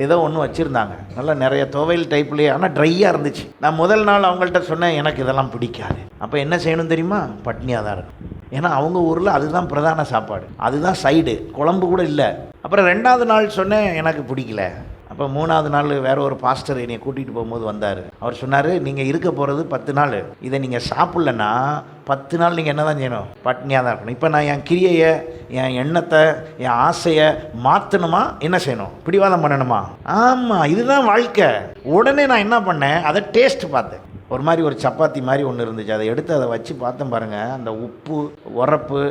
ஏதோ ஒன்று வச்சுருந்தாங்க. நல்லா நிறைய துவையல் டைப்லேயே, ஆனால் ட்ரையாக இருந்துச்சு. நான் முதல் நாள் அவங்கள்ட்ட சொன்னேன், எனக்கு இதெல்லாம் பிடிக்காது. அப்போ என்ன செய்யணும் தெரியுமா, பட்னியாக தான் இருக்கும். ஏன்னா அவங்க ஊரில் அதுதான் பிரதான சாப்பாடு, அதுதான் சைடு, குழம்பு கூட இல்லை. அப்புறம் 2வது நாள் சொன்னேன், எனக்கு பிடிக்கல. அப்போ 3வது நாள் வேற ஒரு பாஸ்டர் என்னை கூட்டிகிட்டு போகும்போது வந்தார். அவர் சொன்னார், நீங்கள் இருக்க போகிறது 10 நாள், இதை நீங்கள் சாப்பிட்லன்னா 10 நாள் நீங்கள் என்ன தான் செய்யணும், பட்னியாக தான் இருக்கணும். இப்போ நான் என் கிரியையை, என் எண்ணத்தை, என் ஆசையை மாற்றணுமா, என்ன செய்யணும், பிடிவாதம் பண்ணணுமா? ஆமாம், இதுதான் வாழ்க்கை. உடனே நான் என்ன பண்ணேன், அதை டேஸ்ட் பார்த்தேன். ஒரு மாதிரி ஒரு சப்பாத்தி மாதிரி ஒன்று இருந்துச்சு. அதை எடுத்து அதை வச்சு பார்த்தேன் பாருங்கள், அந்த உப்பு உரப்பு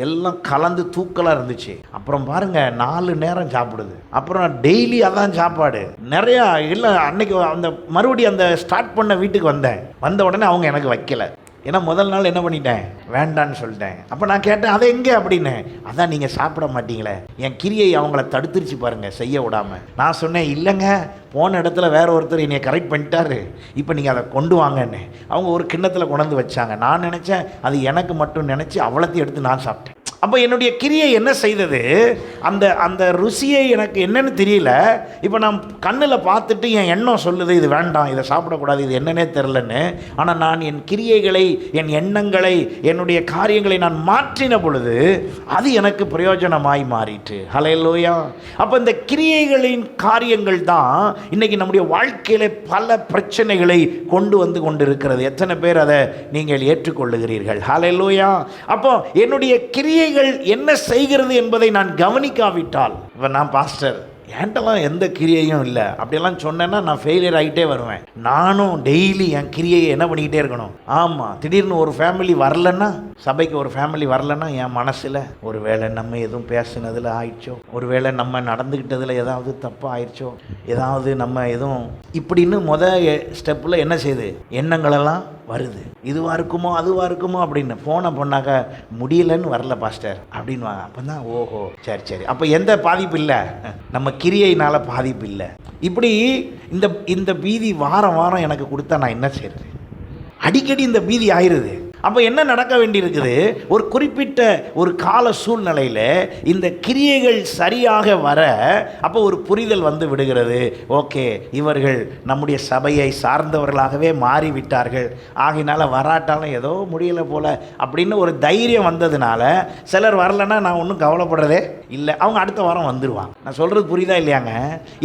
எல்லாம் கலந்து தூக்கலாக இருந்துச்சு. அப்புறம் பாருங்கள் 4 நேரம் சாப்பிடுது. அப்புறம் டெய்லி அதான் சாப்பாடு நிறையா இல்லை. அன்னைக்கு அந்த மறுபடியும் அந்த ஸ்டார்ட் பண்ண வீட்டுக்கு வந்த உடனே அவங்க எனக்கு வைக்கலை. ஏன்னா முதல் நாள் என்ன பண்ணிட்டேன், வேண்டான்னு சொல்லிட்டேன். அப்போ நான் கேட்டேன், அதை எங்கே அப்படின்னு. அதான் நீங்கள் சாப்பிட மாட்டீங்களே, என் கிரியை அவங்கள தடுத்துருச்சு பாருங்கள், செய்ய விடாமல். நான் சொன்னேன், இல்லைங்க, போன இடத்துல வேற ஒருத்தர் என்னை கரெக்ட் பண்ணிட்டாரு, இப்போ நீங்கள் அதை கொண்டு வாங்கன்னு. அவங்க ஒரு கிண்ணத்தில் கொண்டு வச்சாங்க. நான் நினச்சேன் அது எனக்கு மட்டும் நினச்சி அவ்வளோத்தையும் எடுத்து நான் சாப்பிட்டேன். அப்போ என்னுடைய கிரியை என்ன செய்தது, அந்த அந்த ருசியை எனக்கு என்னன்னு தெரியல. இப்போ நான் கண்ணில் பார்த்துட்டு என் எண்ணம் சொல்லுது இது வேண்டாம், இதை சாப்பிடக்கூடாது, இது என்னன்னே தெரிலன்னு. ஆனால் நான் என் கிரியைகளை, என் எண்ணங்களை, என்னுடைய காரியங்களை நான் மாற்றின பொழுது அது எனக்கு பிரயோஜனமாய் மாறிட்டு. ஹல்லேலூயா. அப்போ இந்த கிரியைகளின் காரியங்கள் தான் இன்றைக்கி நம்முடைய வாழ்க்கையில் பல பிரச்சனைகளை கொண்டு வந்து கொண்டிருக்கிறது. எத்தனை பேர் அதை நீங்கள் ஏற்றுக்கொள்ளுகிறீர்கள்? ஹல்லேலூயா. அப்போ என்னுடைய கிரியை என்ன செய்கிறது என்பதை நான் கவனிக்காவிட்டால், இப்போ நான் பாஸ்டர் என்கிட்டலாம் எந்த கிரியையும் இல்லை அப்படியெல்லாம் சொன்னேன்னா நான் ஃபெயிலியர் ஆகிட்டே வருவேன். நானும் டெய்லி என் கிரியையை என்ன பண்ணிக்கிட்டே இருக்கணும். ஆமாம், திடீர்னு ஒரு ஃபேமிலி வரலன்னா, சபைக்கு ஒரு ஃபேமிலி வரலன்னா என் மனசில் ஒரு வேளை நம்ம எதுவும் பேசுனதில் ஆயிடுச்சோ, ஒரு வேளை நம்ம நடந்துக்கிட்டதில் ஏதாவது தப்பாக ஆயிடுச்சோ, ஏதாவது நம்ம எதுவும் இப்படின்னு ஸ்டெப்பில் என்ன செய்யுது, எண்ணங்களெல்லாம் வருது. இதுவாக இருக்குமோ அதுவாக இருக்குமோ அப்படின்னு. ஃபோனை பண்ணாக்க முடியலன்னு வரல பாஸ்டர் அப்படின்வாங்க. அப்போ தான் ஓஹோ சரி சரி, அப்போ எந்த பாதிப்பு இல்லை, நம்ம கிரியையினால் பாதிப்பு இல்லை. இப்படி இந்த பீதி வாரம் வாரம் எனக்கு கொடுத்தா நான் என்ன செய்கிறது? அடிக்கடி இந்த பீதி ஆயிடுது. அப்போ என்ன நடக்க வேண்டியிருக்குது, ஒரு குறிப்பிட்ட ஒரு கால சூழ்நிலையில் இந்த கிரியைகள் சரியாக வர அப்போ ஒரு புரிதல் வந்து விடுகிறது. ஓகே, இவர்கள் நம்முடைய சபையை சார்ந்தவர்களாகவே மாறிவிட்டார்கள், ஆகினால வராட்டாலும் ஏதோ முடியலை போல் அப்படின்னு ஒரு தைரியம் வந்ததுனால சிலர் வரலைன்னா நான் ஒன்றும் கவலைப்படுறதே இல்லை, அவங்க அடுத்த வாரம் வந்துடுவாங்க. நான் சொல்கிறது புரியுதா இல்லையாங்க?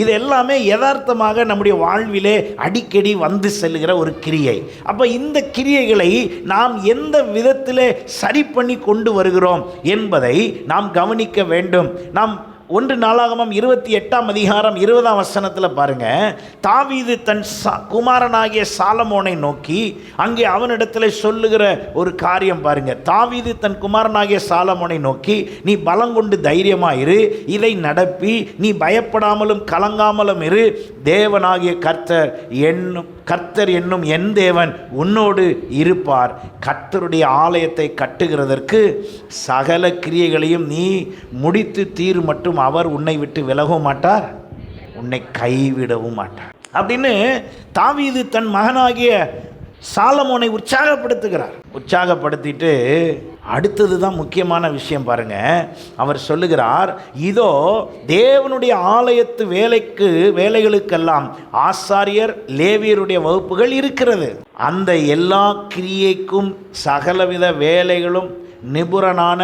இது எல்லாமே யதார்த்தமாக நம்முடைய வாழ்விலே அடிக்கடி வந்து செல்லுகிற ஒரு கிரியை. அப்போ இந்த கிரியைகளை நாம் எந்த விதத்திலே சரி பண்ணி கொண்டு வருகிறோம் என்பதை நாம் கவனிக்க வேண்டும். நாம் 1 நாளாகமம் 28ஆம் அதிகாரம் 20ஆம் வசனத்தில் பாருங்க, தாவீது தன் குமாரனாகிய சாலமோனை நோக்கி அங்கே அவனிடத்தில் சொல்லுகிற ஒரு காரியம் பாருங்க. தாவீது தன் குமாரனாகிய சாலமோனை நோக்கி, நீ பலங்கொண்டு தைரியமாயிரு, இதை நடப்பி நீ பயப்படாமலும் கலங்காமலும் இரு, தேவனாகிய கர்த்தர் என்னும் என் தேவன் உன்னோடு இருப்பார். கர்த்தருடைய ஆலயத்தை கட்டுகிறதற்கு சகல கிரியைகளையும் நீ முடித்து தீரு மட்டும் அவர் உன்னை விட்டு விலகவும் மாட்டார், உன்னை கைவிடவும் மாட்டார் அப்படின்னு தாவீது தன் மகனாகிய சாலமோனை உற்சாகப்படுத்துகிறார். உற்சாகப்படுத்திட்டு அடுத்தது தான் முக்கியமான விஷயம் பாருங்க. அவர் சொல்லுகிறார், இதோ தேவனுடைய ஆலயத்து வேலைகளுக்கெல்லாம் ஆசாரியர் லேவியருடைய வகுப்புகள் இருக்கிறது. அந்த எல்லா கிரியைக்கும் சகலவித வேலைகளும் நிபுணரான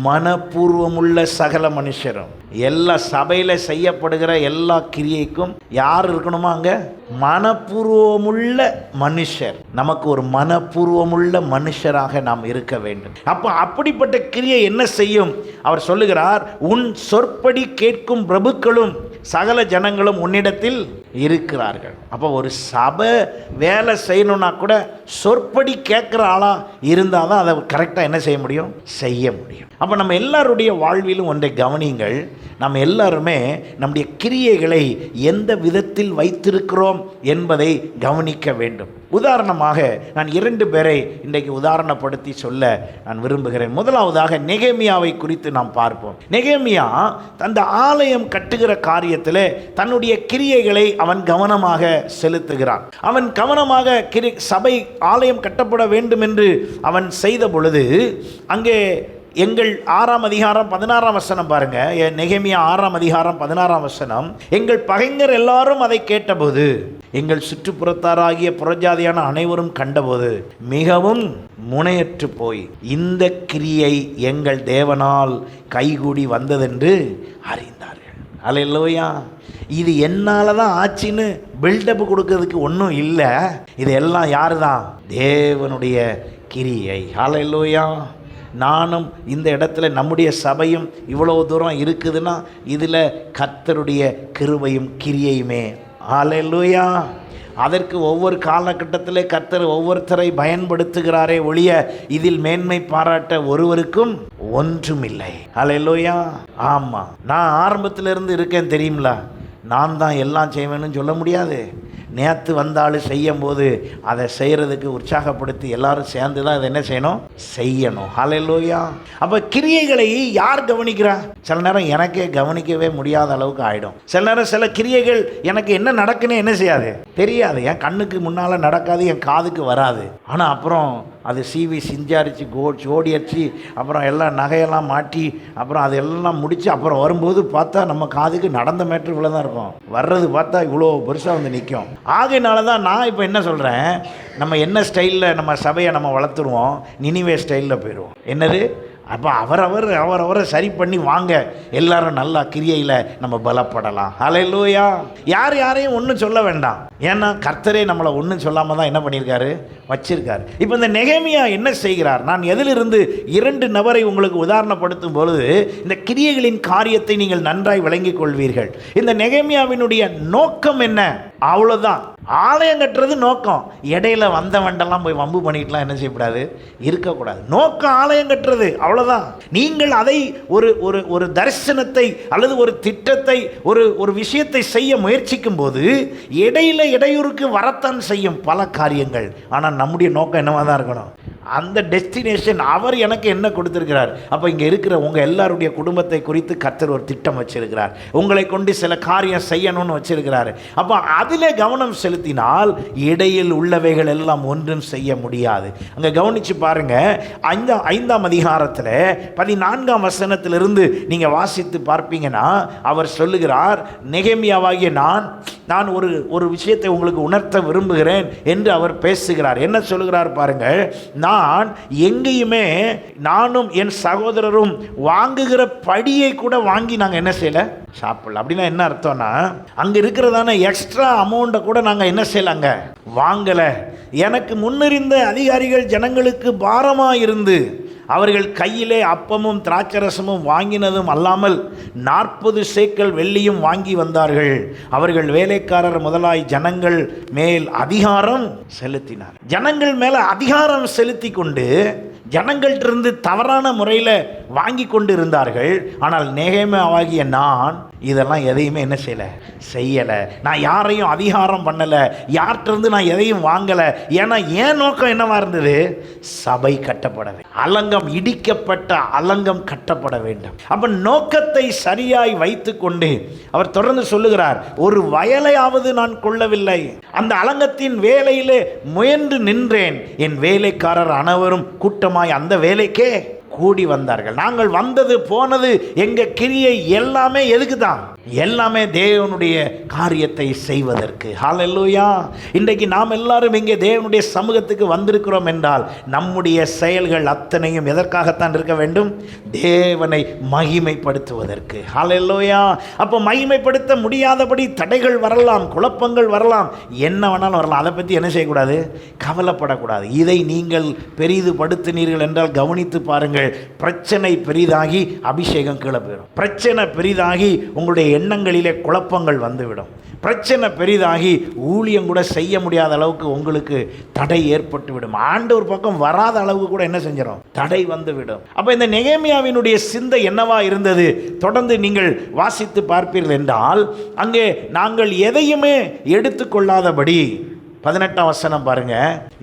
மனப்பூர்வமுள்ள சகல மனுஷரும். எல்லா சபையில் செய்யப்படுகிற எல்லா கிரியைக்கும் யார் இருக்கணுமா? அங்கே மனப்பூர்வமுள்ள மனுஷர். நமக்கு ஒரு மனப்பூர்வமுள்ள மனுஷராக நாம் இருக்க வேண்டும். அப்போ அப்படிப்பட்ட கிரியை என்ன செய்யும்? அவர் சொல்லுகிறார், உன் சொற்படி கேட்கும் பிரபுக்களும் சகல ஜனங்களும் உன்னிடத்தில் இருக்கிறார்கள். அப்போ ஒரு சபை வேலை செய்யணும்னா கூட சொற்படி கேட்குற ஆளாக இருந்தால் தான் அதை கரெக்டாக என்ன செய்ய முடியும், செய்ய முடியும். அப்போ நம்ம எல்லாருடைய வாழ்விலும் ஒன்றை கவனியுங்கள், நம்ம எல்லாருமே நம்முடைய கிரியைகளை எந்த விதத்தில் வைத்திருக்கிறோம் என்பதை கவனிக்க வேண்டும். உதாரணமாக நான் 2 பேரை இன்றைக்கு உதாரணப்படுத்தி சொல்ல நான் விரும்புகிறேன். முதலாவதாக நெகேமியாவை குறித்து நாம் பார்ப்போம். நெகேமியா அந்த ஆலயம் கட்டுகிற காரியத்தில் தன்னுடைய கிரியைகளை அவன் கவனமாக செலுத்துகிறான். அவன் கவனமாக சபை ஆலயம் கட்டப்பட வேண்டும் என்று அவன் செய்த பொழுது அங்கே எங்கள் 6ஆம் அதிகாரம் 16ஆம் வசனம் பாருங்க. நெகேமியா 6ஆம் அதிகாரம் 16ஆம் வசனம், எங்கள் பகைஞர் எல்லாரும் அதை கேட்டபோது, எங்கள் சுற்றுப்புறத்தாராகிய புறஜாதியான அனைவரும் கண்டபோது மிகவும் முனையற்று போய் இந்த கிரியை எங்கள் தேவனால் கைகூடி வந்ததென்று அறிந்தார்கள். அல்லேலூயா. இது என்னால் தான் ஆச்சின்னு பில்டப் கொடுக்கறதுக்கு ஒன்றும் இல்லை, இது எல்லாம் யாரு தான்? தேவனுடைய கிரியை. அல்லேலூயா. நானும் இந்த இடத்துல நம்முடைய சபையும் இவ்வளோ தூரம் இருக்குதுன்னா இதில் கர்த்தருடைய கிருபையும் கிரியையுமே. அல்லேலூயா. அதற்கு ஒவ்வொரு காலகட்டத்தில் கர்த்தர் ஒவ்வொருத்தரை பயன்படுத்துகிறாரே ஒழிய இதில் மேன்மை பாராட்ட ஒருவருக்கும் ஒன்றுமில்லை. அல்லேலூயா. ஆமாம், நான் ஆரம்பத்திலிருந்து இருக்கேன் தெரியுங்களா, நான் தான் எல்லாம் செய்வேன்னு சொல்ல முடியாது. நேற்று வந்தாலும் செய்யும் போது அதை செய்கிறதுக்கு உற்சாகப்படுத்தி எல்லாரும் சேர்ந்து தான் அதை என்ன செய்யணும், செய்யணும். ஹல்லேலூயா. அப்போ கிரியைகளை யார் கவனிக்கிறா? சில நேரம் எனக்கே கவனிக்கவே முடியாத அளவுக்கு ஆகிடும். சில நேரம் சில கிரியைகள் எனக்கு என்ன நடக்குன்னு என்ன செய்யாது, தெரியாது. என் கண்ணுக்கு முன்னால் நடக்காது, என் காதுக்கு வராது. ஆனால் அப்புறம் அது சீவி சிஞ்சாரிச்சு ஜோடி அடிச்சு அப்புறம் எல்லாம் நகையெல்லாம் மாட்டி அப்புறம் அதெல்லாம் முடித்து அப்புறம் வரும்போது பார்த்தா நம்ம காதுக்கு நடந்த மேட்ரு இவ்வளோ தான் இருக்கும், வர்றது பார்த்தா இவ்வளோ பெருசாக வந்து நிற்கும். ஆகையினால தான் நான் இப்போ என்ன சொல்கிறேன், நம்ம என்ன ஸ்டைலில் நம்ம சபையை நம்ம வளர்த்துருவோம், நினிவே ஸ்டைலில் போயிடுவோம். என்னது, அப்போ அவரவரை சரி பண்ணி வாங்க, எல்லாரும் நல்லா கிரியையில் நம்ம பலப்படலாம். ஹல்லேலூயா. யாரையும் ஒன்றும் சொல்ல வேண்டாம். ஏன்னா கர்த்தரே நம்மளை ஒன்றும் சொல்லாமல் தான் என்ன பண்ணியிருக்காரு, வச்சிருக்காரு. இப்போ இந்த நெகேமியா என்ன செய்கிறார், நான் எதிலிருந்து 2 நபரை உங்களுக்கு உதாரணப்படுத்தும் பொழுது இந்த கிரியைகளின் காரியத்தை நீங்கள் நன்றாய் விளங்கிக் கொள்வீர்கள். இந்த நெகேமியாவினுடைய நோக்கம் என்ன? அவ்வளோதான். ஆலயம் கட்டுறது நோக்கம். இடையில வந்தவண்டெல்லாம் போய் வம்பு பண்ணிட்டுலாம் என்ன செய்யக்கூடாது, இருக்கக்கூடாது. நோக்கம் ஆலயம் கட்டுறது, அவ்வளோதான். நீங்கள் அதை ஒரு தரிசனத்தை அல்லது ஒரு திட்டத்தை ஒரு விஷயத்தை செய்ய முயற்சிக்கும் போது இடையில இடையூறுக்கு வரத்தான் செய்யும் பல காரியங்கள். ஆனால் நம்முடைய நோக்கம் என்னவாக தான் இருக்கணும், அந்த டெஸ்டினேஷன் அவர் எனக்கு என்ன கொடுத்திருக்கிறார். அப்போ இங்கே இருக்கிற உங்கள் எல்லாருடைய குடும்பத்தை குறித்து கர்த்தர் ஒரு திட்டம் வச்சிருக்கிறார், உங்களை கொண்டு சில காரியம் செய்யணும்னு வச்சிருக்கிறார். அப்போ அதில் கவனம் செலுத்தினால் இடையில் உள்ளவைகள் எல்லாம் ஒன்றும் செய்ய முடியாது. அங்கே கவனித்து பாருங்க, 5ஆம் அதிகாரத்தில் 14ஆம் வசனத்திலிருந்து நீங்கள் வாசித்து பார்ப்பீங்கன்னா அவர் சொல்லுகிறார், நெகேமியாவாகிய நான் ஒரு விஷயத்தை உங்களுக்கு உணர்த்த விரும்புகிறேன் என்று அவர் பேசுகிறார். என்ன சொல்லுகிறார் பாருங்கள், நான் எங்கேயுமே நானும் என் சகோதரரும் வாங்குகிற படியை கூட வாங்கி நாங்கள் என்ன செய்யலை, சாப்பிடல. அப்படின்னா என்ன அர்த்தம்னா, அங்கே இருக்கிறதான எக்ஸ்ட்ரா அமௌண்ட்டை கூட நாங்கள் என்ன செய்யலாங்க, வாங்கலை. எனக்கு முன்னிருந்த அதிகாரிகள் ஜனங்களுக்கு பாரமாக இருந்து அவர்கள் கையிலே அப்பமும் திராட்சரசமும் வாங்கினதும் அல்லாமல் 40 சேக்கல் வெள்ளியும் வாங்கி வந்தார்கள். அவர்கள் வேலைக்காரர் முதலாய் ஜனங்கள் மேல் அதிகாரம் செலுத்தினார். ஜனங்கள் மேலே அதிகாரம் செலுத்தி கொண்டு ஜனங்கள்டிருந்து தவறான முறையில் வாங்கி கொண்டு இருந்தார்கள். ஆனால் நெகேமியாவாகிய நான் இதெல்லாம் எதையுமே என்ன செய்யலை. நான் யாரையும் அதிகாரம் பண்ணலை, யார்கிட்டருந்து நான் எதையும் வாங்கலை. ஏன்னா என் நோக்கம் என்னவா இருந்தது, சபை கட்டப்பட வேண்டும், அலங்கம் இடிக்கப்பட்ட அலங்கம் கட்டப்பட வேண்டும். அப்போ நோக்கத்தை சரியாய் வைத்து கொண்டு அவர் தொடர்ந்து சொல்லுகிறார், ஒரு வயலையாவது நான் கொள்ளவில்லை, அந்த அலங்கத்தின் வேலையிலே முயன்று நின்றேன். என் வேலைக்காரர் அனைவரும் கூட்டமாய் அந்த வேலைக்கே கூடி வந்தார்கள். நாங்கள் வந்தது போனது எங்கள் கிரியை எல்லாமே எதுக்கு தான், எல்லாமே தேவனுடைய காரியத்தை செய்வதற்கு. ஹல்லேலூயா. இன்றைக்கு நாம் எல்லாரும் இங்கே தேவனுடைய சமூகத்துக்கு வந்திருக்கிறோம் என்றால் நம்முடைய செயல்கள் அத்தனையும் எதற்காகத்தான் இருக்க வேண்டும், தேவனை மகிமைப்படுத்துவதற்கு. ஹல்லேலூயா. அப்போ மகிமைப்படுத்த முடியாதபடி தடைகள் வரலாம், குழப்பங்கள் வரலாம், என்ன வேணாலும் வரலாம். அதை பற்றி என்ன செய்யக்கூடாது, கவலைப்படக்கூடாது. இதை நீங்கள் பெரிதுபடுத்தினீர்கள் என்றால் கவனித்து பாருங்கள், பிரச்சனை பெரிதாகி அபிஷேகம் கீழே போயிடும். பிரச்சனை பெரிதாகி உங்களுடைய எண்ணங்களிலே குழப்பங்கள் வந்துவிடும். பிரச்சனை பெரிதாகி ஊழியம் கூட செய்ய முடியாத அளவுக்கு உங்களுக்கு தடை ஏற்பட்டுவிடும். ஆண்டவர் பக்கம் வராத அளவுக்கு கூட என்ன செஞ்சிடும், தடை வந்துவிடும். அப்போ இந்த நெகேமியாவினுடைய சிந்தை என்னவா இருந்தது, தொடர்ந்து நீங்கள் வாசித்து பார்ப்பீர்கள் என்றால் அங்கே நாங்கள் எதையுமே எடுத்துக்கொள்ளாதபடி 18ஆம் வசனம் பாருங்க,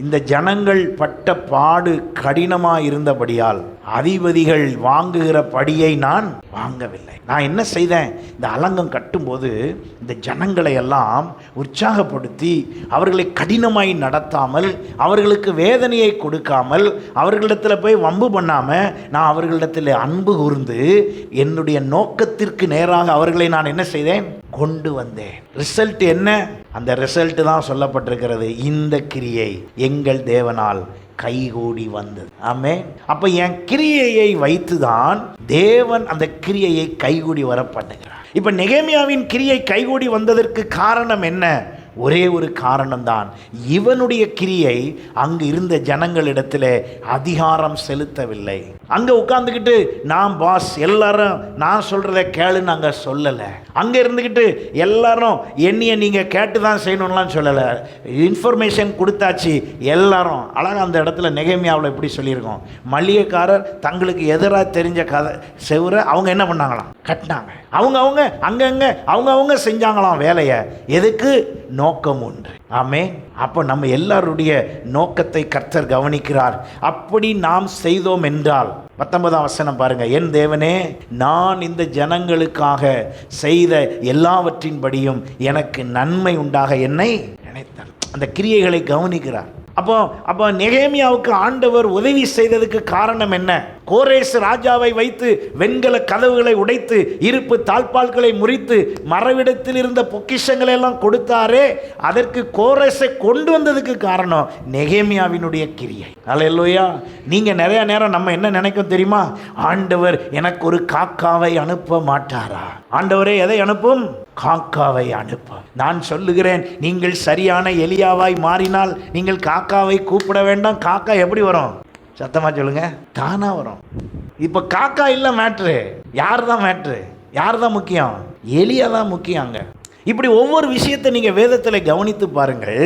இந்த ஜனங்கள் பட்ட பாடு கடினமாக இருந்தபடியால் அதிபதிகள் வாங்குகிற படியை நான் வாங்கவில்லை. நான் என்ன செய்தேன், இந்த அலங்கம் கட்டும்போது இந்த ஜனங்களை எல்லாம் உற்சாகப்படுத்தி அவர்களை கடினமாய் நடத்தாமல், அவர்களுக்கு வேதனையை கொடுக்காமல், அவர்களிடத்தில் போய் வம்பு பண்ணாமல் நான் அவர்களிடத்தில் அன்பு கூர்ந்து என்னுடைய நோக்கத்திற்கு நேராக அவர்களை நான் என்ன செய்தேன், கொண்டு வந்தேன். ரிசல்ட் என்ன, அந்த ரிசல்ட் தான் சொல்லப்பட்டிருக்கிறது, இந்த கிரியை எங்கள் தேவனால் கைகூடி வந்தது. ஆமே. அப்ப என் கிரியையை வைத்துதான் தேவன் அந்த கிரியையை கைகூடி வர பண்ணுகிறார். இப்ப நெகேமியாவின் கிரியை கைகூடி வந்ததற்கு காரணம் என்ன, ஒரே ஒரு காரணம்தான், இவனுடைய கிரியை அங்கு இருந்த ஜனங்களிடத்தில் அதிகாரம் செலுத்தவில்லை. அங்கே உட்கார்ந்துக்கிட்டு நான் பாஸ், எல்லாரும் நான் சொல்கிறத கேளுன்னு அங்கே சொல்லலை. அங்கே இருந்துக்கிட்டு எல்லாரும் என்னைய நீங்கள் கேட்டு தான் செய்யணும்லாம் சொல்லலை. இன்ஃபர்மேஷன் கொடுத்தாச்சு. எல்லாரும் அழகாக அந்த இடத்துல நெகேமியாவில் எப்படி சொல்லியிருக்கோம், மளிகைக்காரர் தங்களுக்கு எதிராக தெரிஞ்ச கதை செவரை அவங்க என்ன பண்ணாங்களாம், கட்டினாங்க. அவங்க அங்கங்கே செஞ்சாங்களாம் வேலையை. எதுக்கு? நோக்கம் உண்டு. ஆமே. அப்போ நம்ம எல்லாருடைய நோக்கத்தை கர்த்தர் கவனிக்கிறார். அப்படி நாம் செய்தோம் என்றால் 19ஆம் வசனம் பாருங்க, என் தேவனே, நான் இந்த ஜனங்களுக்காக செய்த எல்லாவற்றின்படியும் எனக்கு நன்மை உண்டாக என்னை நினைத்தார். அந்த கிரியைகளை கவனிக்கிறார். அப்போ நெகேமியாவுக்கு ஆண்டவர் உதவி செய்ததுக்கு காரணம் என்ன? கோரேஸ் ராஜாவை வைத்து வெண்கல கதவுகளை உடைத்து இருப்பு தாழ்பால்களை முறித்து மறைவிடத்தில் இருந்த பொக்கிஷங்களை எல்லாம் கொடுத்தாரே, அதற்கு கோரேஸை கொண்டு வந்ததுக்கு காரணம் நெகேமியாவினுடைய கிரியை. அல்லேலூயா. நீங்க நிறைய நேரம் நம்ம என்ன நினைக்கும் தெரியுமா? ஆண்டவர் எனக்கு ஒரு காக்காவை அனுப்ப மாட்டாரா? ஆண்டவரே எதை அனுப்பும்? காக்காவை அனுப்பும். நான் சொல்லுகிறேன், நீங்கள் சரியான எலியாவாய் மாறினால் நீங்கள் காக்காவை கூப்பிட வேண்டாம். காக்கா எப்படி வரும்? சத்தமா சொல்லுங்க, தானா வரும். இப்ப காக்கா இல்ல மேட்ரு. யார் தான் மேட்ரு? யார் தான் முக்கியம்? எலியா தான் முக்கியம். அங்க இப்படி ஒவ்வொரு விஷயத்தை நீங்கள் வேதத்தில் கவனித்து பாருங்கள்.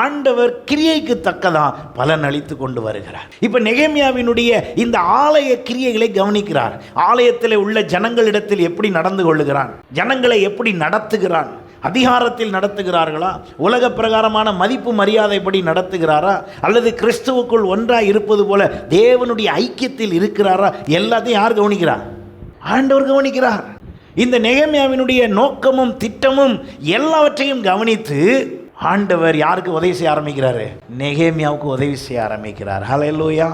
ஆண்டவர் கிரியைக்கு தக்கதான் பலன் அளித்து கொண்டு வருகிறார். இப்போ நெகேமியாவினுடைய இந்த ஆலய கிரியைகளை கவனிக்கிறார். ஆலயத்தில் உள்ள ஜனங்களிடத்தில் எப்படி நடந்து கொள்ளுகிறான், ஜனங்களை எப்படி நடத்துகிறான், அதிகாரத்தில் நடத்துகிறார்களா, உலக பிரகாரமான மதிப்பு மரியாதைப்படி நடத்துகிறாரா, அல்லது கிறிஸ்துவுக்குள் ஒன்றாக இருப்பது போல தேவனுடைய ஐக்கியத்தில் இருக்கிறாரா? எல்லாத்தையும் யார் கவனிக்கிறார்? ஆண்டவர் கவனிக்கிறார். இந்த நெகேமியாவினுடைய நோக்கமும் திட்டமும் எல்லாவற்றையும் கவனித்து ஆண்டவர் யாருக்கு உதவி செய்ய ஆரம்பிக்கிறாரு? நெகேமியாவுக்கு உதவி செய்ய ஆரம்பிக்கிறார். ஹல்லேலூயா.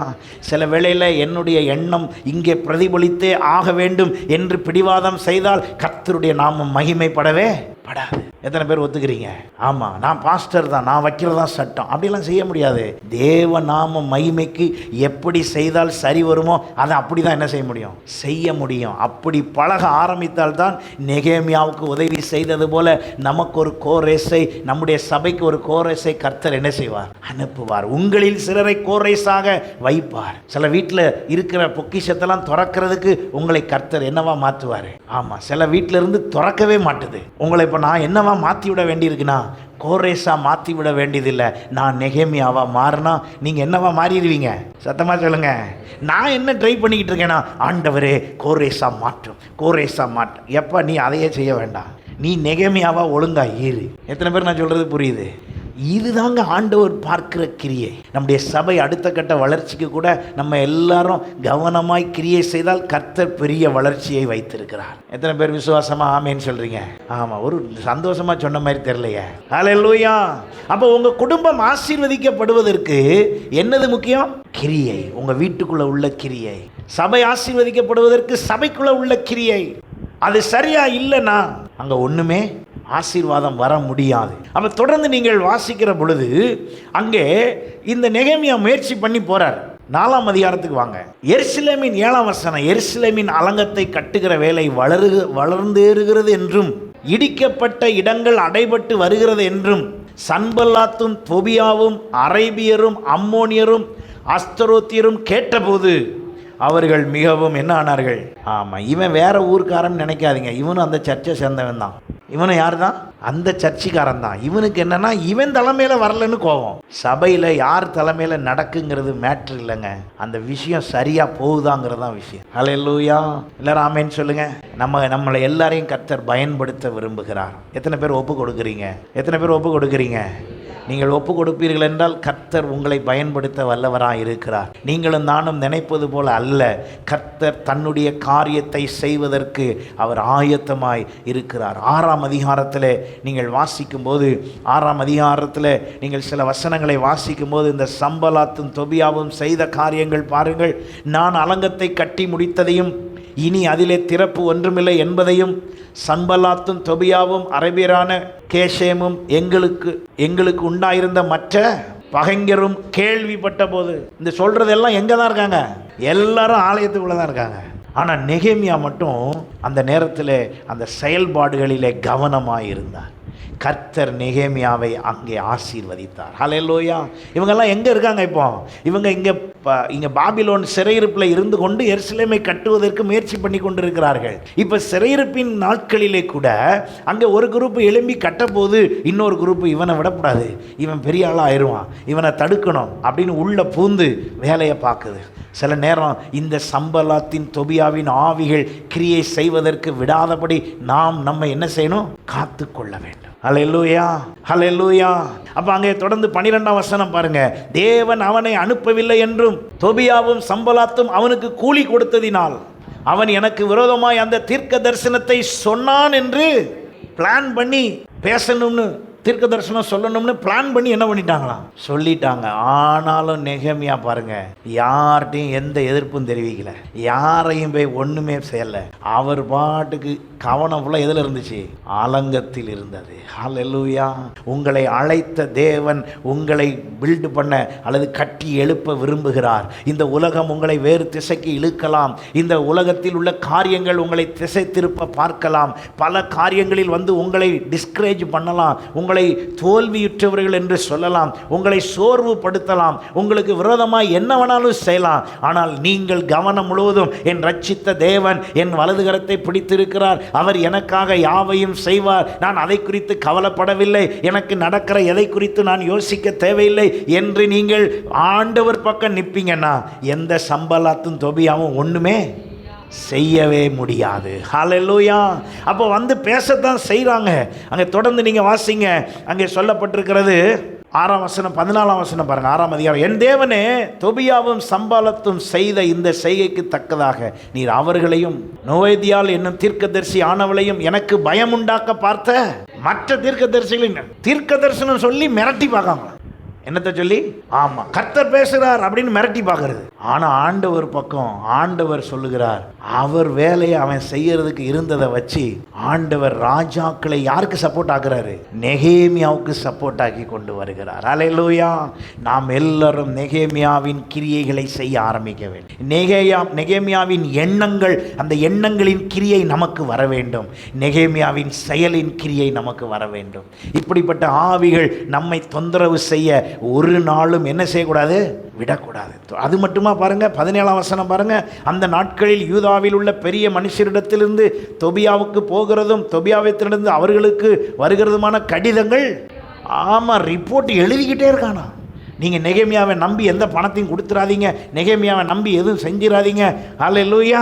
சில வேளையில் என்னுடைய எண்ணம் இங்கே பிரதிபலித்தே ஆக வேண்டும் என்று பிடிவாதம் செய்தால் கர்த்தருடைய நாமம் மகிமைப்படவே படாது. எத்தனை பேர் ஒத்துக்கிறீங்க? ஆமாம், நான் பாஸ்டர் தான், நான் வைக்கிறதா சட்டம், அப்படிலாம் செய்ய முடியாது. தேவ நாம மகிமைக்கு எப்படி செய்தால் சரி வருமோ அதை அப்படி தான் என்ன செய்ய முடியும்? செய்ய முடியும். அப்படி பழக ஆரம்பித்தால் தான் நெகேமியாவுக்கு உதவி செய்தது போல நமக்கு ஒரு கோரேஸை, நம்முடைய சபைக்கு ஒரு கோரேஸை கர்த்தர் என்ன செய்வார்? அனுப்புவார். உங்களில் சிலரை கோரேஸாக வைப்பார். சில வீட்டில் இருக்கிற பொக்கிஷத்தெல்லாம் திறக்கிறதுக்கு உங்களை கர்த்தர் என்னவா மாற்றுவார்? ஆமாம், சில வீட்டில் இருந்து திறக்கவே மாட்டுது. உங்களை இப்போ நான் என்னவா மாற்றி விட வேண்டியிருக்குன்னா, கோரேஸா மாற்றி விட வேண்டியதில்லை. நான் நெகேமியாவா மாறினா நீங்கள் என்னவா மாறிடுவீங்க? சத்தமாக சொல்லுங்க. நான் என்ன ட்ரை பண்ணிக்கிட்டு இருக்கேன்னா, ஆண்டவரே கோரேஸா மாற்றும், கோரேஸா மாற்றும். எப்போ? நீ அதையே செய்ய வேண்டாம், நீ நெகேமியாவா ஒழுங்கா ஏறு. எத்தனை பேர் நான் சொல்கிறது புரியுது? இதுதாங்க ஆண்டவர் பார்க்கிற கிரியை. நம்முடைய சபை அடுத்த கட்ட வளர்ச்சிக்கு கூட நம்ம எல்லாரும் கவனமாய் கிரியை செய்தால் கர்த்தர் பெரிய வளர்ச்சியை வைத்திருக்கிறார். எத்தனை பேர் விசுவாசமா ஆமேன்னு சொல்றீங்க? ஆமாம், ஒரு சந்தோஷமா சொன்ன மாதிரி தெரியலையே. ஹல்லேலூயா. அப்போ உங்க குடும்பம் ஆசீர்வதிக்கப்படுவதற்கு என்னது முக்கியம்? கிரியை. உங்க வீட்டுக்குள்ள உள்ள கிரியை. சபை ஆசீர்வதிக்கப்படுவதற்கு சபைக்குள்ள உள்ள கிரியை. அது சரியா இல்லைன்னா அங்க ஒண்ணுமே ஆசீர்வாதம் வர முடியாது. அப்போ தொடர்ந்து நீங்கள் வாசிக்கிற பொழுது அங்கே இந்த நெகேமியா முயற்சி பண்ணி போறார். 4ஆம் அதிகாரத்துக்கு வாங்க. எருசலேமின் 7ஆம் வசனம், எருசலேமின் அலங்கத்தை கட்டுகிற வேலை வளர்ந்தேறுகிறது என்றும் இடிக்கப்பட்ட இடங்கள் அடைபட்டு வருகிறது என்றும் சன்பல்லாத்தும் தொபியாவும் அரேபியரும் அம்மோனியரும் அஸ்தரோத்தியரும் கேட்டபோது அவர்கள் மிகவும் என்ன ஆனார்கள்? ஆமாம், இவன் வேற ஊர்க்காரன் நினைக்காதீங்க, இவனும் அந்த சர்ச்சை சேர்ந்தவன் தான். இவனும் யார் தான்? அந்த சர்ச்சைக்காரன் தான். இவனுக்கு என்னன்னா, இவன் தலைமையில் வரலன்னு கோபம். சபையில் யார் தலைமையில் நடக்குங்கிறது மேட்ரு இல்லைங்க, அந்த விஷயம் சரியாக போகுதாங்கிறது தான் விஷயம். ஹல்லேலூயா. எல்லாரும் ஆமேன்னு சொல்லுங்க. நம்மளை எல்லாரையும் கர்த்தர் பயன்படுத்த விரும்புகிறார். எத்தனை பேர் ஒப்பு கொடுக்குறீங்க? எத்தனை பேர் ஒப்பு கொடுக்குறீங்க? நீங்கள் ஒப்பு கொடுப்பீர்கள் என்றால் கர்த்தர் உங்களை பயன்படுத்த வல்லவராக இருக்கிறார். நீங்களும் நானும் நினைப்பது போல அல்ல. கர்த்தர் தன்னுடைய காரியத்தை செய்வதற்கு அவர் ஆயத்தமாய் இருக்கிறார். 6ஆம் அதிகாரத்தில் நீங்கள் வாசிக்கும் போது, 6ஆம் அதிகாரத்தில் நீங்கள் சில வசனங்களை வாசிக்கும் போது இந்த சம்பலாத்தும் தொபியாவும் செய்த காரியங்கள் பாருங்கள். நான் அலங்கத்தை கட்டி முடித்ததையும் இனி அதிலே திறப்பு ஒன்றுமில்லை என்பதையும் சன்பலாத்தும் தொபியாவும் அரேபியரான கேஷேமும் எங்களுக்கு உண்டாயிருந்த மற்ற பகைஞரும் கேள்விப்பட்ட போது. இந்த சொல்றதெல்லாம் எங்கே தான் இருக்காங்க? எல்லாரும் ஆலயத்துக்குள்ளே தான் இருக்காங்க. ஆனால் நெகேமியா மட்டும் அந்த நேரத்தில் அந்த செயல்பாடுகளிலே கவனமாக இருந்தார். கர்த்தர் நெகேமியாவை அங்கே ஆசீர்வதித்தார். ஹல்லேலூயா. இவங்கெல்லாம் எங்கே இருக்காங்க இப்போ? இவங்க இங்கே பாபிலோன் சிறையிருப்பில் இருந்து கொண்டு எருசலேமை கட்டுவதற்கு முயற்சி பண்ணி கொண்டு இருக்கிறார்கள். இப்போ சிறையிருப்பின் நாட்களிலே கூட அங்கே ஒரு குரூப் எழும்பி கட்டப்போது இன்னொரு குரூப் இவனை விடக்கூடாது, இவன் பெரிய ஆளாக ஆயிடுவான், இவனை தடுக்கணும் அப்படின்னு உள்ள பூந்து வேலையை பார்க்குது. சில நேரம் இந்த சம்பலாத்தின் தொபியாவின் ஆவிகள் கிரியை செய்வதற்கு விடாதபடி நாம் நம்ம என்ன செய்யணும்? காத்து கொள்ள வேண்டும். ஹல்லேலூயா, ஹல்லேலூயா. அப்ப அங்கே தொடர்ந்து 12ஆம் வசனம் பாருங்க. தேவன் அவனை அனுப்பவில்லை என்றும் தொபியாவும் சம்பலாத்தும் அவனுக்கு கூலி கொடுத்ததினால் அவன் எனக்கு விரோதமாய் அந்த தீர்க்க தரிசனத்தை சொன்னான் என்று பிளான் பண்ணி பேசணும்னு, தீர்க்க தரிசனம் சொல்லணும்னு பிளான் பண்ணி என்ன பண்ணிட்டாங்களாம்? சொல்லிட்டாங்க. ஆனாலும் நெகேமியா பாருங்க, யார்கிட்டையும் எந்த எதிர்ப்பும் தெரிவிக்கல, யாரையும் போய் ஒண்ணுமே செய்யல. அவர் பாட்டுக்கு கவனம் ஃபுல்லாக எதில் இருந்துச்சு? ஆலங்கத்தில் இருந்தது. ஹல்லேலூயா. உங்களை அழைத்த தேவன் உங்களை பில்டு பண்ண அல்லது கட்டி எழுப்ப விரும்புகிறார். இந்த உலகம் உங்களை வேறு திசைக்கு இழுக்கலாம். இந்த உலகத்தில் உள்ள காரியங்கள் உங்களை திசை திருப்ப பார்க்கலாம். பல காரியங்களில் வந்து உங்களை டிஸ்கரேஜ் பண்ணலாம், உங்களை தோல்வியுற்றவர்கள் என்று சொல்லலாம், உங்களை சோர்வுபடுத்தலாம், உங்களுக்கு விரோதமாக என்ன வேணாலும் செய்யலாம். ஆனால் நீங்கள் கவனம் முழுவதும் என் ரட்சித்த தேவன் என் வலதுகரத்தை பிடித்திருக்கிறார், அவர் எனக்காக யாவையும் செய்வார், நான் அதை குறித்து கவலைப்படவில்லை, எனக்கு நடக்கிற எதை குறித்து நான் யோசிக்க தேவையில்லை என்று நீங்கள் ஆண்டவர் பக்கம் நிற்பீங்கன்னா எந்த சம்பலாத்தும் தொபியாவும் ஒண்ணுமே செய்யவே முடியாது. ஹல்லேலூயா. அப்போ வந்து பேசத்தான் செய்கிறாங்க. அங்கே தொடர்ந்து நீங்கள் வாசிங்க. அங்கே சொல்லப்பட்டிருக்கிறது 6ஆம் வசனம் 14ஆம் வசனம் பாருங்க. 6ஆம் அதிகாரம். என் தேவனே, தொபியாவும் சம்பாலத்தும் செய்த இந்த செய்கைக்கு தக்கதாக நீர் அவர்களையும் நோவேதியால் என்னும் தீர்க்கதரிசி ஆனவளையும் எனக்கு பயம் உண்டாக்க பார்த்த மற்ற தீர்க்கதரிசிகளின் தீர்க்க தரிசனம் சொல்லி மிரட்டி பார்க்காங்க. என்னத்தை சொல்லி? ஆமா, கர்த்தர் பேசுகிறார் அப்படின்னு மிரட்டி பார்க்கறது. ஆனா ஆண்டவர் பக்கம் ஆண்டவர் சொல்லுகிறார், அவர் வேலையை அவன் செய்யறதுக்கு இருந்ததை வச்சு ஆண்டவர் ராஜாக்களை யாருக்கு சப்போர்ட் ஆக்குறாரு? நெகேமியாவுக்கு சப்போர்ட் ஆக்கி கொண்டு வருகிறார். ஹல்லேலூயா. நாம் எல்லாரும் நெகேமியாவின் கிரியைகளை செய்ய ஆரம்பிக்க வேண்டும். நெகேமியாவின் எண்ணங்கள், அந்த எண்ணங்களின் கிரியை நமக்கு வர வேண்டும். நெகேமியாவின் செயலின் கிரியை நமக்கு வர வேண்டும். இப்படிப்பட்ட ஆவிகள் நம்மை தொந்தரவு செய்ய ஒரு நாளும் என்ன செய்யக்கூடாது? விடக்கூடாது. அது மட்டுமா பாருங்க, 17ஆம் வசனம் பாருங்க. அந்த நாட்களில் யூதாவில் உள்ள பெரிய மனுஷரிடத்திலிருந்து தொபியாவுக்கு போகிறதும் தொபியாவிடத்திலிருந்து அவர்களுக்கு வருகிறதுமான கடிதங்கள், ஆமா, ரிப்போர்ட் எழுதிக்கிட்டே இருக்கானா. நீங்கள் நெகேமியாவை நம்பி எந்த பணத்தையும் கொடுத்துடாதீங்க, நெகேமியாவை நம்பி எதுவும் செஞ்சிடாதீங்க. ஹல்லேலூயா.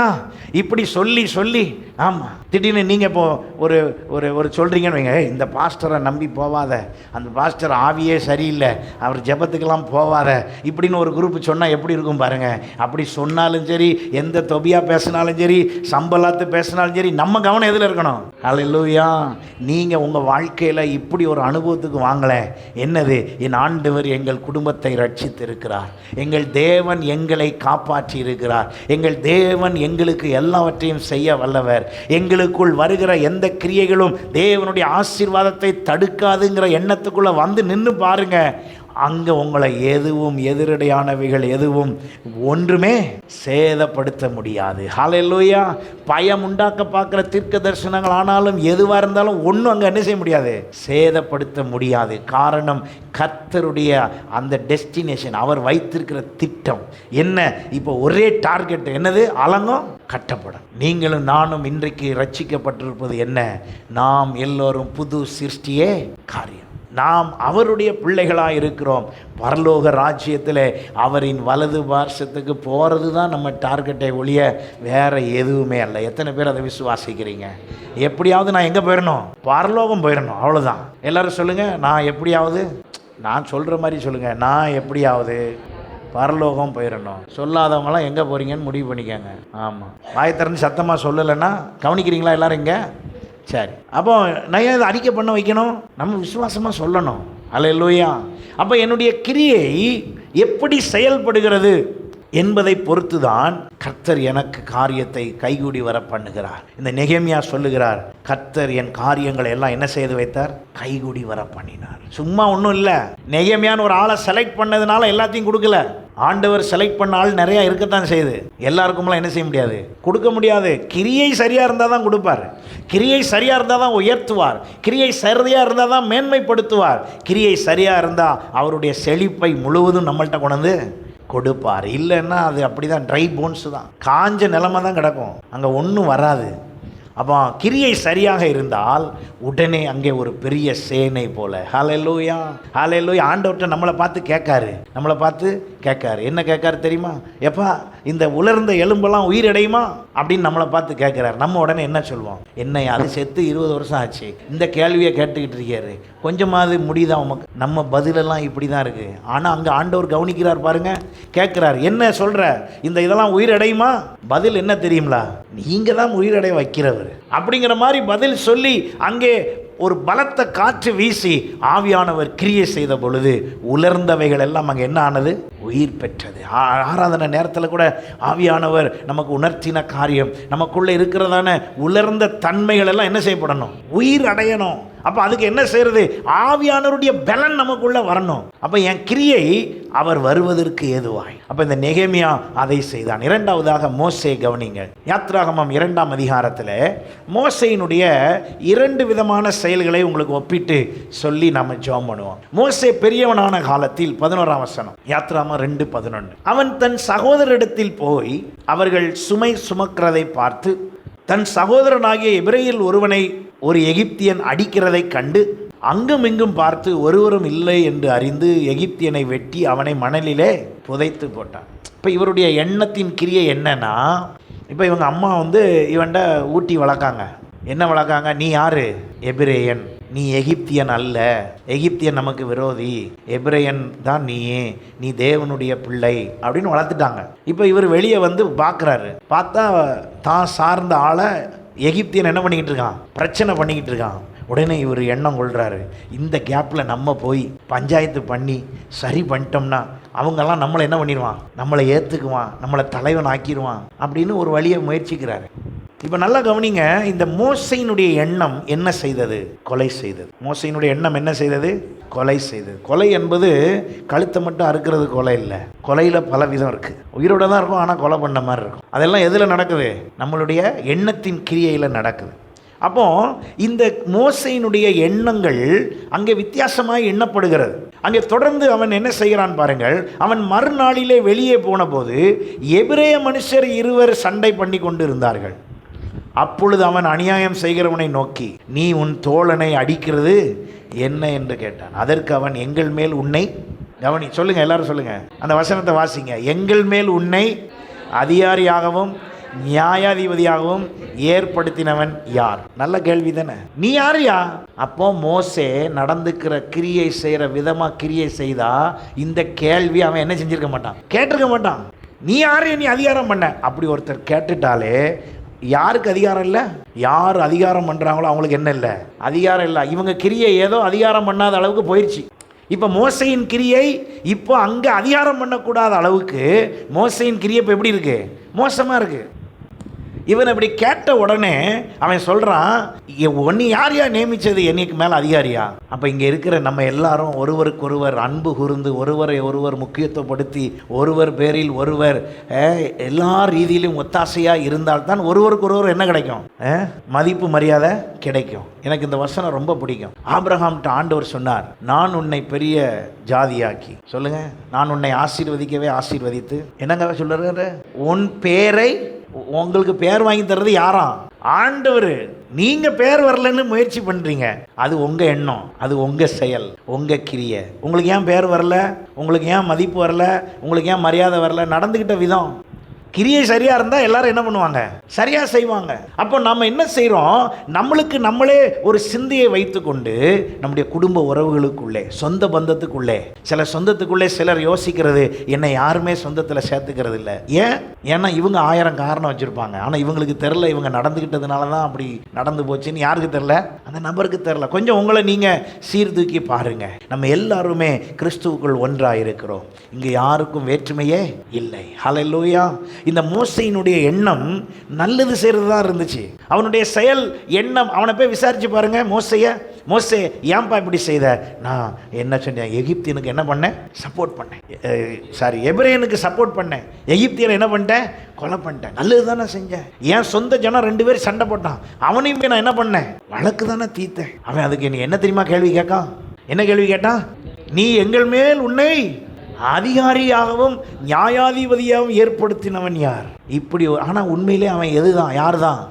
இப்படி சொல்லி சொல்லி, ஆமாம், திடீர்னு நீங்கள் இப்போ ஒரு ஒரு ஒரு சொல்கிறீங்கன்னு வைங்க, இந்த பாஸ்டரை நம்பி போவாத, அந்த பாஸ்டர் ஆவியே சரியில்லை, அவர் ஜெபத்துக்கெல்லாம் போவாத, இப்படின்னு ஒரு குரூப் சொன்னால் எப்படி இருக்கும் பாருங்கள். அப்படி சொன்னாலும் சரி, எந்த தொபியா பேசினாலும் சரி, சம்பலாத்து பேசினாலும் சரி, நம்ம கவனம் எதில் இருக்கணும்? ஹல்லேலூயா. நீங்கள் உங்கள் வாழ்க்கையில் இப்படி ஒரு அனுபவத்துக்கு வாங்கலை. என்னது? என் ஆண்டவர் எங்கள் குடும்பத்தை ரட்சித்திருக்கிறார், எங்கள் தேவன் எங்களை காப்பாற்றி இருக்கிறார், எங்கள் தேவன் எங்களுக்கு எல்லாவற்றையும் செய்ய வல்லவர், எங்களுக்குள் வருகிற எந்த கிரியைகளும் தேவனுடைய ஆசீர்வாதத்தை தடுக்காதுங்கிற எண்ணத்துக்குள்ள வந்து நின்று பாருங்க. அங்கே உங்களை எதுவும் எதிரடையானவைகள் எதுவும் ஒன்றுமே சேதப்படுத்த முடியாது. ஹல்லேலூயா. பயம் உண்டாக்க பார்க்குற தீர்க்க தரிசனங்கள் ஆனாலும் எதுவாக இருந்தாலும் ஒன்றும் அங்கே என்ன செய்ய முடியாது? சேதப்படுத்த முடியாது. காரணம், கர்த்தருடைய அந்த டெஸ்டினேஷன், அவர் வைத்திருக்கிற திட்டம் என்ன? இப்போ ஒரே டார்கெட் என்னது? அலங்கம் கட்டப்படும். நீங்களும் நானும் இன்றைக்கு ரட்சிக்கப்பட்டிருப்பது என்ன? நாம் எல்லோரும் புது சிருஷ்டியே காரியம். நாம் அவருடைய பிள்ளைகளாக இருக்கிறோம். பரலோக ராஜ்யத்தில் அவரின் வலது பார்சத்துக்கு போகிறது தான் நம்ம டார்கெட்டை ஒழிய வேறு எதுவுமே அல்ல. எத்தனை பேர் அதை விசுவாசிக்கிறீங்க? எப்படியாவது நான் எங்கே போயிடணும்? பரலோகம் போயிடணும், அவ்வளோதான். எல்லோரும் சொல்லுங்கள், நான் எப்படியாவது, நான் சொல்கிற மாதிரி சொல்லுங்கள், நான் எப்படியாவது பரலோகம் போயிடணும். சொல்லாதவங்களாம் எங்கே போகிறீங்கன்னு முடிவு பண்ணிக்கோங்க. ஆமாம், வாய் திறந்து சத்தமாக சொல்லலைன்னா கவனிக்கிறீங்களா எல்லோரும் இங்கே? சரி, அப்போ நான் இதை அறிக்கை பண்ண வைக்கணும், நம்ம விசுவாசமாக சொல்லணும். ஹல்லேலூயா. அப்போ என்னுடைய கிரியை எப்படி செயல்படுகிறது என்பதை பொறுத்து தான் கர்த்தர் எனக்கு காரியத்தை கைகூடி வர பண்ணுகிறார். இந்த நெகேமியா சொல்லுகிறார், கர்த்தர் என் காரியங்களை எல்லாம் என்ன செய்து வைத்தார்? கைகூடி வர பண்ணினார். சும்மா ஒன்றும் இல்லை. நெகேமியான்னு ஒரு ஆளை செலக்ட் பண்ணதுனால எல்லாத்தையும் கொடுக்கல. ஆண்டவர் செலக்ட் பண்ண ஆள் நிறையா இருக்கத்தான் செய்யுது. எல்லாருக்கும்லாம் என்ன செய்ய முடியாது, கொடுக்க முடியாது. கிரியை சரியாக இருந்தால் தான் கொடுப்பார். கிரியை சரியாக இருந்தால் தான் உயர்த்துவார். கிரியை சரியாக இருந்தால் தான் மேன்மைப்படுத்துவார். கிரியை சரியாக இருந்தால் அவருடைய செழிப்பை முழுவதும் நம்மள்கிட்ட கொண்டு கொடுப்பார். இல்லைன்னா அது அப்படி தான், ட்ரை போன்ஸ் தான், காஞ்ச நிலமை தான் கிடக்கும், அங்கே ஒன்றும் வராது. அப்போ கிரியை சரியாக இருந்தால் உடனே அங்கே ஒரு பெரிய சேனை போல. ஹல்லேலூயா, ஹல்லேலூயா. ஆண்டவர்கிட்ட நம்மளை பார்த்து கேட்காரு. என்ன கேட்காரு தெரியுமா? எப்பா இந்த உலர்ந்த எலும்பெல்லாம் உயிரடையுமா அப்படின்னு நம்மளை பார்த்து கேட்குறாரு. நம்ம உடனே என்ன சொல்லுவோம்? என்ன அது செத்து 20 வருஷம் ஆச்சு, இந்த கேள்வியை கேட்டுக்கிட்டு இருக்காரு, கொஞ்சமாவது முடியுதா உமக்கு? நம்ம பதிலெல்லாம் இப்படி தான் இருக்குது. ஆனால் அங்கே ஆண்டவர் கவனிக்கிறார் பாருங்க, கேட்குறாரு, என்ன சொல்கிற, இந்த இதெல்லாம் உயிரடையுமா? பதில் என்ன தெரியுங்களா? நீங்கள் தான் உயிரடைய வைக்கிறவர் அப்படிங்கிற மாதிரி பதில் சொல்லி அங்கே ஒரு பலத்த காற்று வீசி ஆவியானவர் கிரியை செய்த பொழுது உலர்ந்தவைகள் எல்லாம் அங்கே என்ன ஆனது? உயிர் பெற்றது. ஆராதனை நேரத்தில் கூட ஆவியானவர் நமக்கு உணர்த்தின காரியம், நமக்குள்ளே இருக்கிறதான உலர்ந்த தன்மைகள் எல்லாம் என்ன செய்யப்படணும்? உயிர் அடையணும். அப்போ அதுக்கு என்ன செய்யறது? ஆவியானவருடைய பலன் நமக்குள்ளே வரணும். அப்போ என் கிரியை அவர் வருவதற்கு ஏதுவாய். அப்போ இந்த நெகேமியா அதை செய்தான். இரண்டாவதாக மோசே கவனிங்க. யாத்ராகமம் 2ஆம் அதிகாரத்தில் மோசேயினுடைய 2 விதமான செயல்களை உங்களுக்கு ஒப்பிட்டு சொல்லி நம்ம ஜெபம் பண்ணுவோம். மோசே பெரியவனான காலத்தில் 11ஆம் வசனம், யாத்ராகமம் 2:11, அவன் தன் சகோதரிடத்தில் போய் அவர்கள் சுமை சுமக்கிறதை பார்த்து தன் சகோதரனாகிய எபிரெயில் ஒருவனை ஒரு எகிப்தியன் அடிக்கிறதை கண்டு அங்கும் இங்கும் பார்த்து ஒருவரும் இல்லை என்று அறிந்து எகிப்தியனை வெட்டி அவனை மணலிலே புதைத்து போட்டான். இப்போ இவருடைய எண்ணத்தின் கிரியை என்னன்னா, இப்போ இவங்க அம்மா இவன்ட ஊட்டி வளர்க்காங்க. என்ன வளர்க்காங்க? நீ யாரு? எபிரேயன், நீ எகிப்தியன் அல்ல, எகிப்தியன் நமக்கு விரோதி, எபிரேயன் தான் நீ தேவனுடைய பிள்ளை அப்படின்னு வளர்த்துட்டாங்க. இப்போ இவர் வெளியே பார்க்குறாரு. பார்த்தா தான் சார்ந்த ஆளை எகிப்தியன் என்ன பண்ணிக்கிட்டு இருக்கான்? பிரச்சனை பண்ணிக்கிட்டு இருக்கான். உடனே இவர் எண்ணம் கொள்கிறாரு, இந்த கேப்பில் நம்ம போய் பஞ்சாயத்து பண்ணி சரி பண்ணிட்டோம்னா அவங்கெல்லாம் நம்மளை என்ன பண்ணிடுவான்? நம்மளை ஏற்றுக்குவான், நம்மளை தலைவன் ஆக்கிடுவான் அப்படின்னு ஒரு வழியை முயற்சிக்கிறாரு. இப்போ நல்லா கவனிங்க, இந்த மோசையினுடைய எண்ணம் என்ன செய்தது? கொலை செய்தது. மோசையினுடைய எண்ணம் என்ன செய்தது? கொலை செய்தது. கொலை என்பது கழுத்தை மட்டும் அறுக்கிறது கொலை இல்லை. கொலையில் பல விதம் இருக்குது. உயிரோட தான் இருக்கும், ஆனால் கொலை பண்ண மாதிரி இருக்கும். அதெல்லாம் எதில் நடக்குது? நம்மளுடைய எண்ணத்தின் கிரியையில் நடக்குது. அப்போ இந்த மோசையினுடைய எண்ணங்கள் அங்கே வித்தியாசமாக எண்ணப்படுகிறது. அங்கே தொடர்ந்து அவன் என்ன செய்கிறான் பாருங்கள். அவன் மறுநாளிலே வெளியே போன போது எபிரேய மனுஷர் 2 சண்டை பண்ணி கொண்டு இருந்தார்கள். அப்பொழுது அவன் அநியாயம் செய்கிறவனை நோக்கி, நீ உன் தோழனை அடிக்கிறது என்ன என்று கேட்டான். அதற்கு அவன், எங்கள் மேல் உன்னை, கவனி சொல்லுங்க, எல்லாரும் சொல்லுங்க, அந்த வசனத்தை வாசிங்க, எங்கள் மேல் உன்னை அதிகாரியாகவும் நியாயாதிபதியாகவும் ஏற்படுத்தினவன் யார்? நல்ல கேள்வி தானே. நீ யாரியா? அப்போ மோசே நடந்துக்கிற கிரியை செய்கிற விதமாக கிரியை செய்தா இந்த கேள்வி அவன் என்ன செஞ்சிருக்க மாட்டான்? கேட்டிருக்க மாட்டான். நீ யாரையும் நீ அதிகாரம் பண்ண? அப்படி ஒருத்தர் கேட்டுட்டாலே யாருக்கு அதிகாரம் இல்லை? யார் அதிகாரம் பண்ணுறாங்களோ அவங்களுக்கு என்ன இல்லை? அதிகாரம் இல்லை. இவங்க கிரியை ஏதோ அதிகாரம் பண்ணாத அளவுக்கு போயிடுச்சு. இப்போ மோசையின் கிரியை இப்போ அங்கே அதிகாரம் பண்ணக்கூடாத அளவுக்கு மோசையின் கிரியை இப்போ எப்படி இருக்கு? மோசமாக இருக்குது. இவன் அப்படி கேட்ட உடனே அவன் சொல்கிறான், ஒன்று யார் நியமித்தது என்னைக்கு மேலே அதிகாரியா? அப்போ இங்கே இருக்கிற நம்ம எல்லாரும் ஒருவருக்கொருவர் அன்பு கூர்ந்து ஒருவரை ஒருவர் முக்கியத்துவப்படுத்தி ஒருவர் பேரில் ஒருவர் எல்லா ரீதியிலும் ஒத்தாசையாக இருந்தால்தான் ஒருவருக்கொருவர் என்ன கிடைக்கும்? மதிப்பு மரியாதை கிடைக்கும். எனக்கு இந்த வசனம் ரொம்ப பிடிக்கும். ஆபிரகாம்கிட்ட ஆண்டவர் சொன்னார், நான் உன்னை பெரிய ஜாதியாக்கி, சொல்லுங்க, நான் உன்னை ஆசீர்வதிக்கவே ஆசீர்வதித்து, என்னங்க சொல்லுறாரு? உன் பேரை, உங்களுக்கு பேர் வாங்கி தர்றது யாராம்? ஆண்டவர். நீங்க பேர் வரலன்னு முயற்சி பண்றீங்க, அது உங்க எண்ணம், அது உங்க செயல், உங்க கிரியை. உங்களுக்கு ஏன் பேர் வரல? உங்களுக்கு ஏன் மதிப்பு வரல? உங்களுக்கு ஏன் மரியாதை வரல? நடந்துகிட்ட விதம். கிரியை சரியாக இருந்தால் எல்லாரும் என்ன பண்ணுவாங்க? சரியாக செய்வாங்க. அப்போ நம்ம என்ன செய்கிறோம்? நம்மளுக்கு நம்மளே ஒரு சிந்தையை வைத்து கொண்டு நம்முடைய குடும்ப உறவுகளுக்குள்ளே, சொந்த பந்தத்துக்குள்ளே, சில சொந்தத்துக்குள்ளே சிலர் யோசிக்கிறது, என்னை யாருமே சொந்தத்தில் சேர்த்துக்கிறது இல்லை. ஏன்னா இவங்க 1000 காரணம் வச்சுருப்பாங்க. ஆனால் இவங்களுக்கு தெரில, இவங்க நடந்துக்கிட்டதுனால தான் அப்படி நடந்து போச்சுன்னு யாருக்கு தெரில? அந்த நபருக்கு தெரில. கொஞ்சம் உங்களை நீங்கள் சீர்தூக்கி பாருங்கள். நம்ம எல்லாருமே கிறிஸ்துவுக்குள் ஒன்றாக இருக்கிறோம். இங்கே யாருக்கும் வேற்றுமையே இல்லை. ஹல்லேலூயா. இந்த மோசையினுடைய எண்ணம் நல்லது செய்கிறது தான் இருந்துச்சு. அவனுடைய செயல் எண்ணம், அவனை போய் விசாரிச்சு பாருங்க. மோசையை மோசே ஏன்பா இப்படி செய்த? நான் என்ன சொன்னேன்? எகிப்தியனுக்கு என்ன பண்ணேன்? சப்போர்ட் பண்ணேன். எபிரேயனுக்கு சப்போர்ட் பண்ணேன். எகிப்தியனை என்ன பண்ணிட்டேன்? கொலை பண்ணிட்டேன். நல்லது தானே செஞ்சேன். என் சொந்த ஜனம் 2 பேர் சண்டை போட்டான், அவனையும் போய் நான் என்ன பண்ணேன்? வழக்கு தானே தீர்த்தேன். அவன் அதுக்கு நீ என்ன தெரியுமா கேள்வி கேட்கான்? என்ன கேள்வி கேட்டான்? நீ எங்கள் மேல் உன்னை அதிகாரியாகவும் நியாயாதிபதியாகவும் ஏற்படுத்தினவன் யார்? இப்படி. ஆனால் உண்மையிலே அவன் எதுதான்? யார் தான்?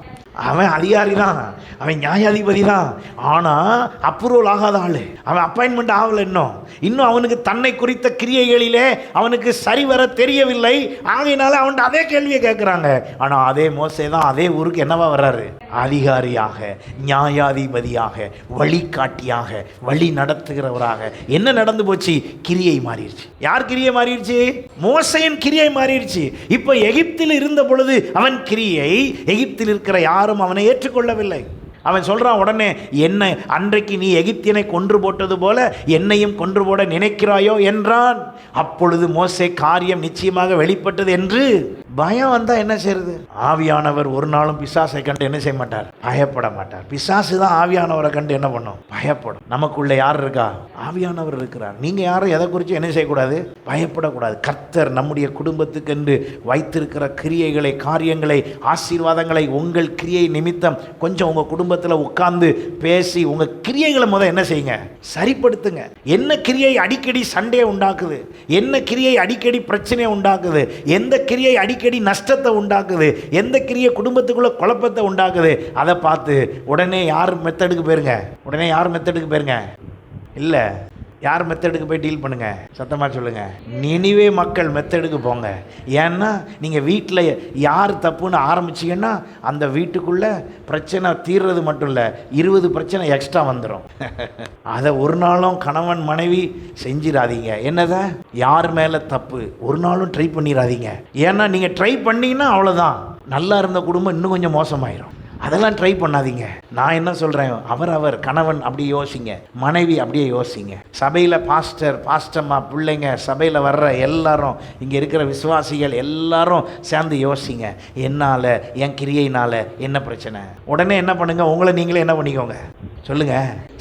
அவன் அதிகாரி தான், அவன் நியாயாதிபதி தான். ஆனால் அப்ரூவல் ஆகாத ஆள், அவன் அப்பாயின்மெண்ட் ஆகலை. இன்னும் அவனுக்கு தன்னை குறித்த கிரியைகளிலே அவனுக்கு சரிவர தெரியவில்லை. ஆகையினால அவன்கிட்ட அதே கேள்வியை கேட்குறாங்க. ஆனால் அதே மோசே தான் அதே ஊருக்கு என்னவா வர்றாரு? அதிகாரியாக, நியாயாதிபதியாக, வழிகாட்டியாக, வழி நடத்துகிறவராக. என்ன நடந்து போச்சு? கிரியை மாறிடுச்சு. யார் கிரியை மாறிடுச்சு? மோசேயின் கிரியை மாறிடுச்சு. இப்போ எகிப்தில் இருந்த பொழுது அவன் கிரியை, எகிப்தில் இருக்கிற யாரும் அவனை ஏற்றுக்கொள்ளவில்லை. அவன் சொல்றான் உடனே, என்ன அன்றைக்கு நீ எகிப்தியனை கொன்று போட்டது போல என்னையும் கொன்று போட நினைக்கிறாயோ என்றான். அப்பொழுது மோசே காரியம் நிச்சயமாக வெளிப்பட்டது என்று பயம் வந்தா என்ன செய்யறது? ஆவியானவர் ஒரு நாளும் பிசாசை கண்டு என்ன செய்ய மாட்டார்? பயப்பட மாட்டார். பிசாசு தான் ஆவியானவரை கண்டு என்ன பண்ணும்? பயப்படும். நமக்குள்ள யார் இருக்கா? ஆவியானவர் இருக்கிறார். நீங்க யாரும் எதை குறித்து என்ன செய்யக்கூடாது? பயப்படக்கூடாது. கர்த்தர் நம்முடைய குடும்பத்துக்கு என்று வைத்திருக்கிற கிரியைகளை, காரியங்களை, ஆசீர்வாதங்களை உங்கள் கிரியை நிமித்தம் கொஞ்சம் உங்க குடும்பத்தில் உட்கார்ந்து பேசி உங்க கிரியைகளை என்ன செய்யுங்க? சரிப்படுத்துங்க. என்ன கிரியை அடிக்கடி சண்டையை உண்டாக்குது? என்ன கிரியை அடிக்கடி பிரச்சனையை உண்டாக்குது? எந்த கிரியை அடிக்கடி நஷ்டத்தை உண்டாக்குது? எந்த கிரியை குடும்பத்துக்குள்ள குழப்பத்தை உண்டாக்குது? அதை பார்த்து உடனே யார் மெத்தடுக்கு போயிருங்க? இல்லை, யார் மெத்தடுக்கு போய் டீல் பண்ணுங்க? சத்தமாக சொல்லுங்க. நினிவே மக்கள் மெத்தடுக்கு போங்க. ஏன்னா நீங்கள் வீட்டில் யார் தப்புன்னு ஆரம்பிச்சிங்கன்னா அந்த வீட்டுக்குள்ளே பிரச்சனை தீர்றது மட்டும் இல்லை, 20 பிரச்சனை எக்ஸ்ட்ரா வந்துடும். அதை ஒரு நாளும் கணவன் மனைவி செஞ்சிடாதீங்க. என்னதை? யார் மேலே தப்பு ஒரு நாளும் ட்ரை பண்ணிடாதீங்க. ஏன்னா நீங்கள் ட்ரை பண்ணீங்கன்னா அவ்வளோதான், நல்லா இருந்த குடும்பம் இன்னும் கொஞ்சம் மோசமாயிரும். அதெல்லாம் ட்ரை பண்ணாதீங்க. நான் என்ன சொல்கிறேன், அவர் கணவன் அப்படியே யோசிங்க, மனைவி அப்படியே யோசிங்க. சபையில் பாஸ்டர்மா, பிள்ளைங்க, சபையில் வர்ற எல்லாரும், இங்கே இருக்கிற விசுவாசிகள் எல்லாரும் சேர்ந்து யோசிங்க. என்னால், என் கிரியையினால் என்ன பிரச்சனை? உடனே என்ன பண்ணுங்க, உங்களை நீங்களே என்ன பண்ணிக்கோங்க? சொல்லுங்க,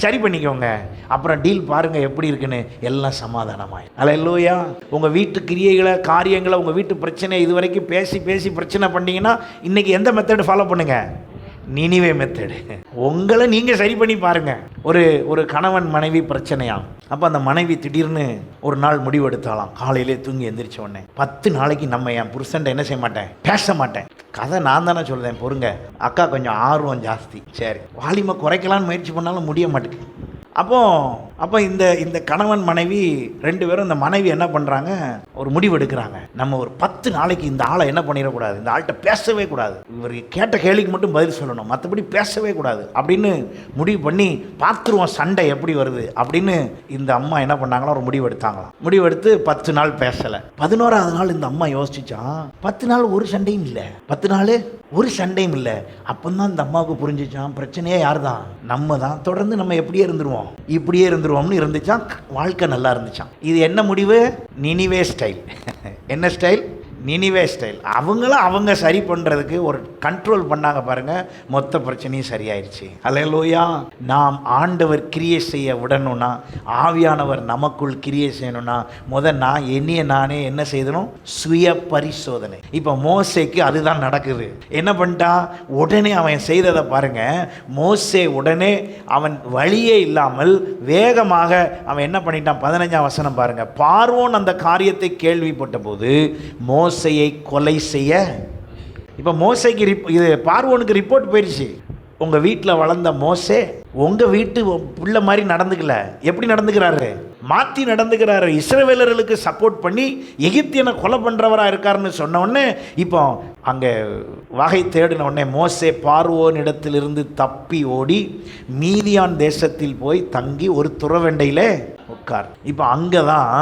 சரி பண்ணிக்கோங்க. அப்புறம் டீல் பாருங்க எப்படி இருக்குன்னு. எல்லாம் சமாதானமாய். அல்லேலூயா. உங்கள் வீட்டு கிரியைகளை, காரியங்களை, உங்கள் வீட்டு பிரச்சனையை இது வரைக்கும் பேசி பிரச்சனை பண்ணிங்கன்னா இன்றைக்கி எந்த மெத்தடு ஃபாலோ பண்ணுங்க? நினிவே மெத்தடு. உங்களை நீங்கள் சரி பண்ணி பாருங்கள். ஒரு கணவன் மனைவி பிரச்சனையாம். அப்போ அந்த மனைவி திடீர்னு ஒரு நாள் முடிவெடுத்தாலாம். காலையிலே தூங்கி எந்திரிச்ச உடனே 10 நாளைக்கு நம்ம என் புருஷன்ட்ட என்ன செய்ய மாட்டேன்? பேச மாட்டேன். கதை நான் தானே சொல்கிறேன், பொறுங்க. அக்கா கொஞ்சம் ஆர்வம் ஜாஸ்தி. சரி, வாலிமை குறைக்கலான்னு முயற்சி பண்ணாலும் முடிய மாட்டேங்குது. அப்போ இந்த கணவன் மனைவி 2 பேரும், இந்த மனைவி என்ன பண்ணுறாங்க, ஒரு முடிவு எடுக்கிறாங்க. நம்ம ஒரு 10 நாளைக்கு இந்த ஆளை என்ன பண்ணிடக்கூடாது, இந்த ஆள்கிட்ட பேசவே கூடாது. இவர் கேட்ட கேள்விக்கு மட்டும் பதில் சொல்லணும், மற்றபடி பேசவே கூடாது அப்படின்னு முடிவு பண்ணி பார்த்துருவோம் சண்டை எப்படி வருது அப்படின்னு இந்த அம்மா என்ன பண்ணாங்களோ ஒரு முடிவு எடுத்தாங்களாம். முடிவெடுத்து 10 நாள் பேசலை. 11ஆவது நாள் இந்த அம்மா யோசிச்சான், 10 நாள் ஒரு சண்டையும் இல்லை, 10 நாள் ஒரு சண்டையும் இல்லை. அப்போ தான் இந்த அம்மாவுக்கு புரிஞ்சிச்சான், பிரச்சனையே யார் தான்? நம்ம தான். தொடர்ந்து நம்ம இப்படியே இருந்துருவோம்னு இருந்துச்சான். வாழ்க்கை நல்லா இருந்துச்சான். இது என்ன முடிவு? நினிவே ஸ்டைல். என்ன ஸ்டைல்? நினிவே ஸ்டைல். அவங்க சரி பண்ணுறதுக்கு ஒரு கண்ட்ரோல் பண்ணாங்க பாருங்கள், மொத்த பிரச்சனையும் சரியாயிருச்சு. அல்லேலூயா. நாம் ஆண்டவர் கிரியை செய்ய விடணும்னா, ஆவியானவர் நமக்குள் கிரியை செய்யணும்னா, நான் நானே என்ன செய்யணும்? சுய பரிசோதனை. இப்போ மோசேக்கு அதுதான் நடக்குது. என்ன பண்ணிட்டான்? உடனே அவன் செய்ததை பாருங்க. மோசே உடனே அவன் வழியே இல்லாமல் வேகமாக அவன் என்ன பண்ணிட்டான்? 15ஆம் வசனம் பாருங்க. பார்வோன் அந்த காரியத்தை கேள்விப்பட்ட போது மோசையை கொலை செய்ய. இப்போ மோசைக்கு இது பார்வோனுக்கு ரிப்போர்ட் போயிடுச்சு. உங்கள் வீட்டில் வளர்ந்த மோசே உங்கள் வீட்டு பிள்ளை மாதிரி நடந்துக்கல. எப்படி நடந்துக்கிறாரு? மாற்றி நடந்துக்கிறாரு. இஸ்ரவேலர்களுக்கு சப்போர்ட் பண்ணி எகிப்தியனை கொலை பண்ணுறவராக இருக்காருன்னு சொன்ன உடனே இப்போ அங்கே வகை தேடின உடனே மோசே பார்வோன் இடத்திலிருந்து தப்பி ஓடி மீதியான் தேசத்தில் போய் தங்கி ஒரு துறவெண்டையில் உட்கார். இப்போ அங்கே தான்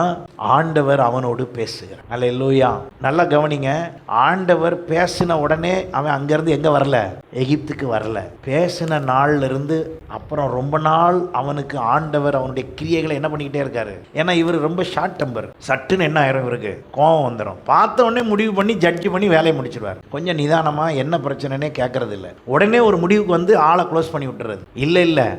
ஆண்டவர் அவனோடு பேசுகிறார். அல்லேலூயா. நல்லா கவனிங்க. ஆண்டவர் பேசின உடனே அவன் அங்கேருந்து எங்கே வரல? எகிப்துக்கு வரல. பேசின நாள்ல இருந்து அப்புறம் ரொம்ப நாள் அவனுக்கு ஆண்டவர் அவனுடைய கிரியைகளை என்ன பண்ணிக்கிட்டே இருக்காரு. ஏன்னா இவர் ரொம்ப ஷார்ட் டெம்பர். சட்டுன்னு என்ன ஆயிரும், இவருக்கு கோபம் வந்துடும். பார்த்த உடனே முடிவு பண்ணி ஜட்ஜ் பண்ணி வேலையை முடிச்சிடுவார். கொஞ்சம் நிதானமாக என்ன பிரச்சனைனே கேட்கறது இல்லை. உடனே ஒரு முடிவுக்கு வந்து ஆளை க்ளோஸ் பண்ணி விட்டுறது இல்லை.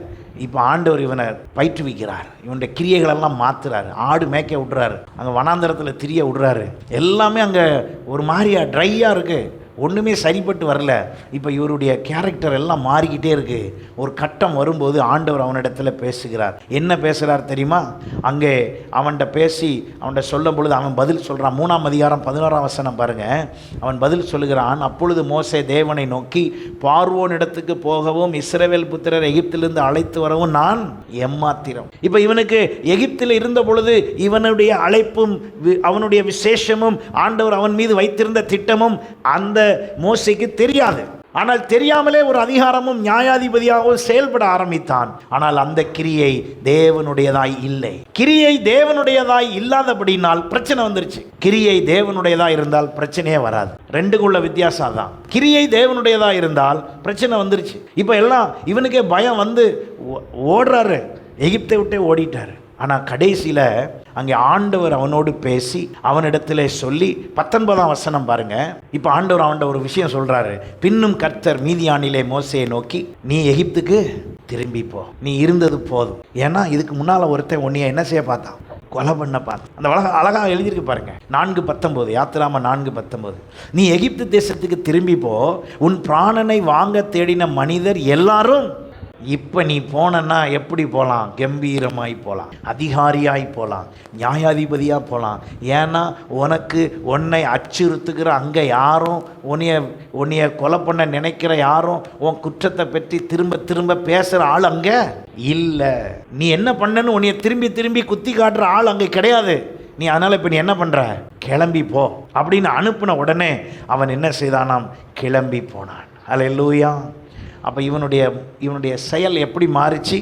இப்போ ஆண்டவர் இவனை பயிற்றுவிக்கிறார், இவனுடைய கிரியைகளெல்லாம் மாற்றுறாரு, ஆடு மேய்க்க விட்றாரு, அங்கே வனாந்தரத்தில் திரிய விட்றாரு, எல்லாமே அங்கே ஒரு மாதிரியா ட்ரையாக இருக்குது, ஒன்றுமே சரிப்பட்டு வரல. இப்போ இவருடைய கேரக்டர் எல்லாம் மாறிக்கிட்டே இருக்குது. ஒரு கட்டம் வரும்போது ஆண்டவர் அவனிடத்தில் பேசுகிறார். என்ன பேசுகிறார் தெரியுமா? அங்கே அவன்கிட்ட பேசி அவன்கிட்ட சொல்லும் பொழுது அவன் பதில் சொல்கிறான். 3ஆம் அதிகாரம் 11ஆம் வசனம் பாருங்கள். அவன் பதில் சொல்லுகிறான், அப்பொழுது மோசே தேவனை நோக்கி, பார்வோனிடத்துக்கு போகவும் இஸ்ரவேல் புத்திரர் எகிப்திலிருந்து அழைத்து வரவும் நான் எம்மாத்திரம். இப்போ இவனுக்கு எகிப்தில் இருந்த பொழுது இவனுடைய அழைப்பும் அவனுடைய விசேஷமும் ஆண்டவர் அவன் மீது வைத்திருந்த திட்டமும் அந்த மோசேக்கு தெரியாது. ஆனால் தெரியாமலே ஒரு அதிகாரமும் நியாயாதிபதியாகவும் செயல்பட ஆரம்பித்தான். ஆனால் அந்த கிரியை தேவனுடையதாய் இல்லை. கிரியை தேவனுடையதாய் இல்லாதபடினால் பிரச்சனை வந்துருச்சு. கிரியை தேவனுடையதாய் இருந்தால் பிரச்சனையே வராது. ரெண்டுக்குள்ள வித்தியாசம் தான். கிரியை தேவனுடையதாய் இருந்தால் பிரச்சனை வந்துருச்சு. இப்போ எல்லாம் இவனுக்கே பயம் வந்து ஓடுறாரு, எகிப்தை விட்டே ஓடிட்டாரு. ஆனால் கடைசியில் அங்கே ஆண்டவர் அவனோடு பேசி அவனிடத்தில் சொல்லி 19ஆம் வசனம் பாருங்க. இப்போ ஆண்டவர் அவன்கிட்ட ஒரு விஷயம் சொல்கிறாரு. பின்னும் கர்த்தர் மீதியானிலே மோசேயை நோக்கி, நீ எகிப்துக்கு திரும்பி போ, நீ இருந்தது போதும். ஏன்னா இதுக்கு முன்னால் ஒருத்தன் உன்னைய என்ன செய்ய பார்த்தான்? கொலை பண்ண பார்த்தான். அந்த அழகாக எழுதியிருக்கு பாருங்க. 4:19 யாத்திராம 4:19. நீ எகிப்து தேசத்துக்கு திரும்பி போ, உன் பிராணனை வாங்க தேடின மனிதர் எல்லாரும். இப்போ நீ போனன்னா எப்படி போகலாம்? கம்பீரமாய் போகலாம், அதிகாரியாய் போகலாம், நியாயாதிபதியாக போகலாம். ஏன்னா உன்னை அச்சுறுத்துக்கிற அங்கே யாரும் உன்னைய கொலை பண்ண நினைக்கிற யாரும் உன் குற்றத்தை பற்றி திரும்ப திரும்ப பேசுகிற ஆள் அங்கே இல்லை. நீ என்ன பண்ணன்னு உன்னைய திரும்பி திரும்பி குத்தி காட்டுற ஆள் அங்கே கிடையாது. நீ அதனால் இப்போ நீ என்ன பண்ணுற? கிளம்பி போ அப்படின்னு அனுப்பின உடனே அவன் என்ன செய்தானாம்? கிளம்பி போனான். அல்லேலூயா. அப்போ இவனுடைய செயல் எப்படி மாறிச்சு?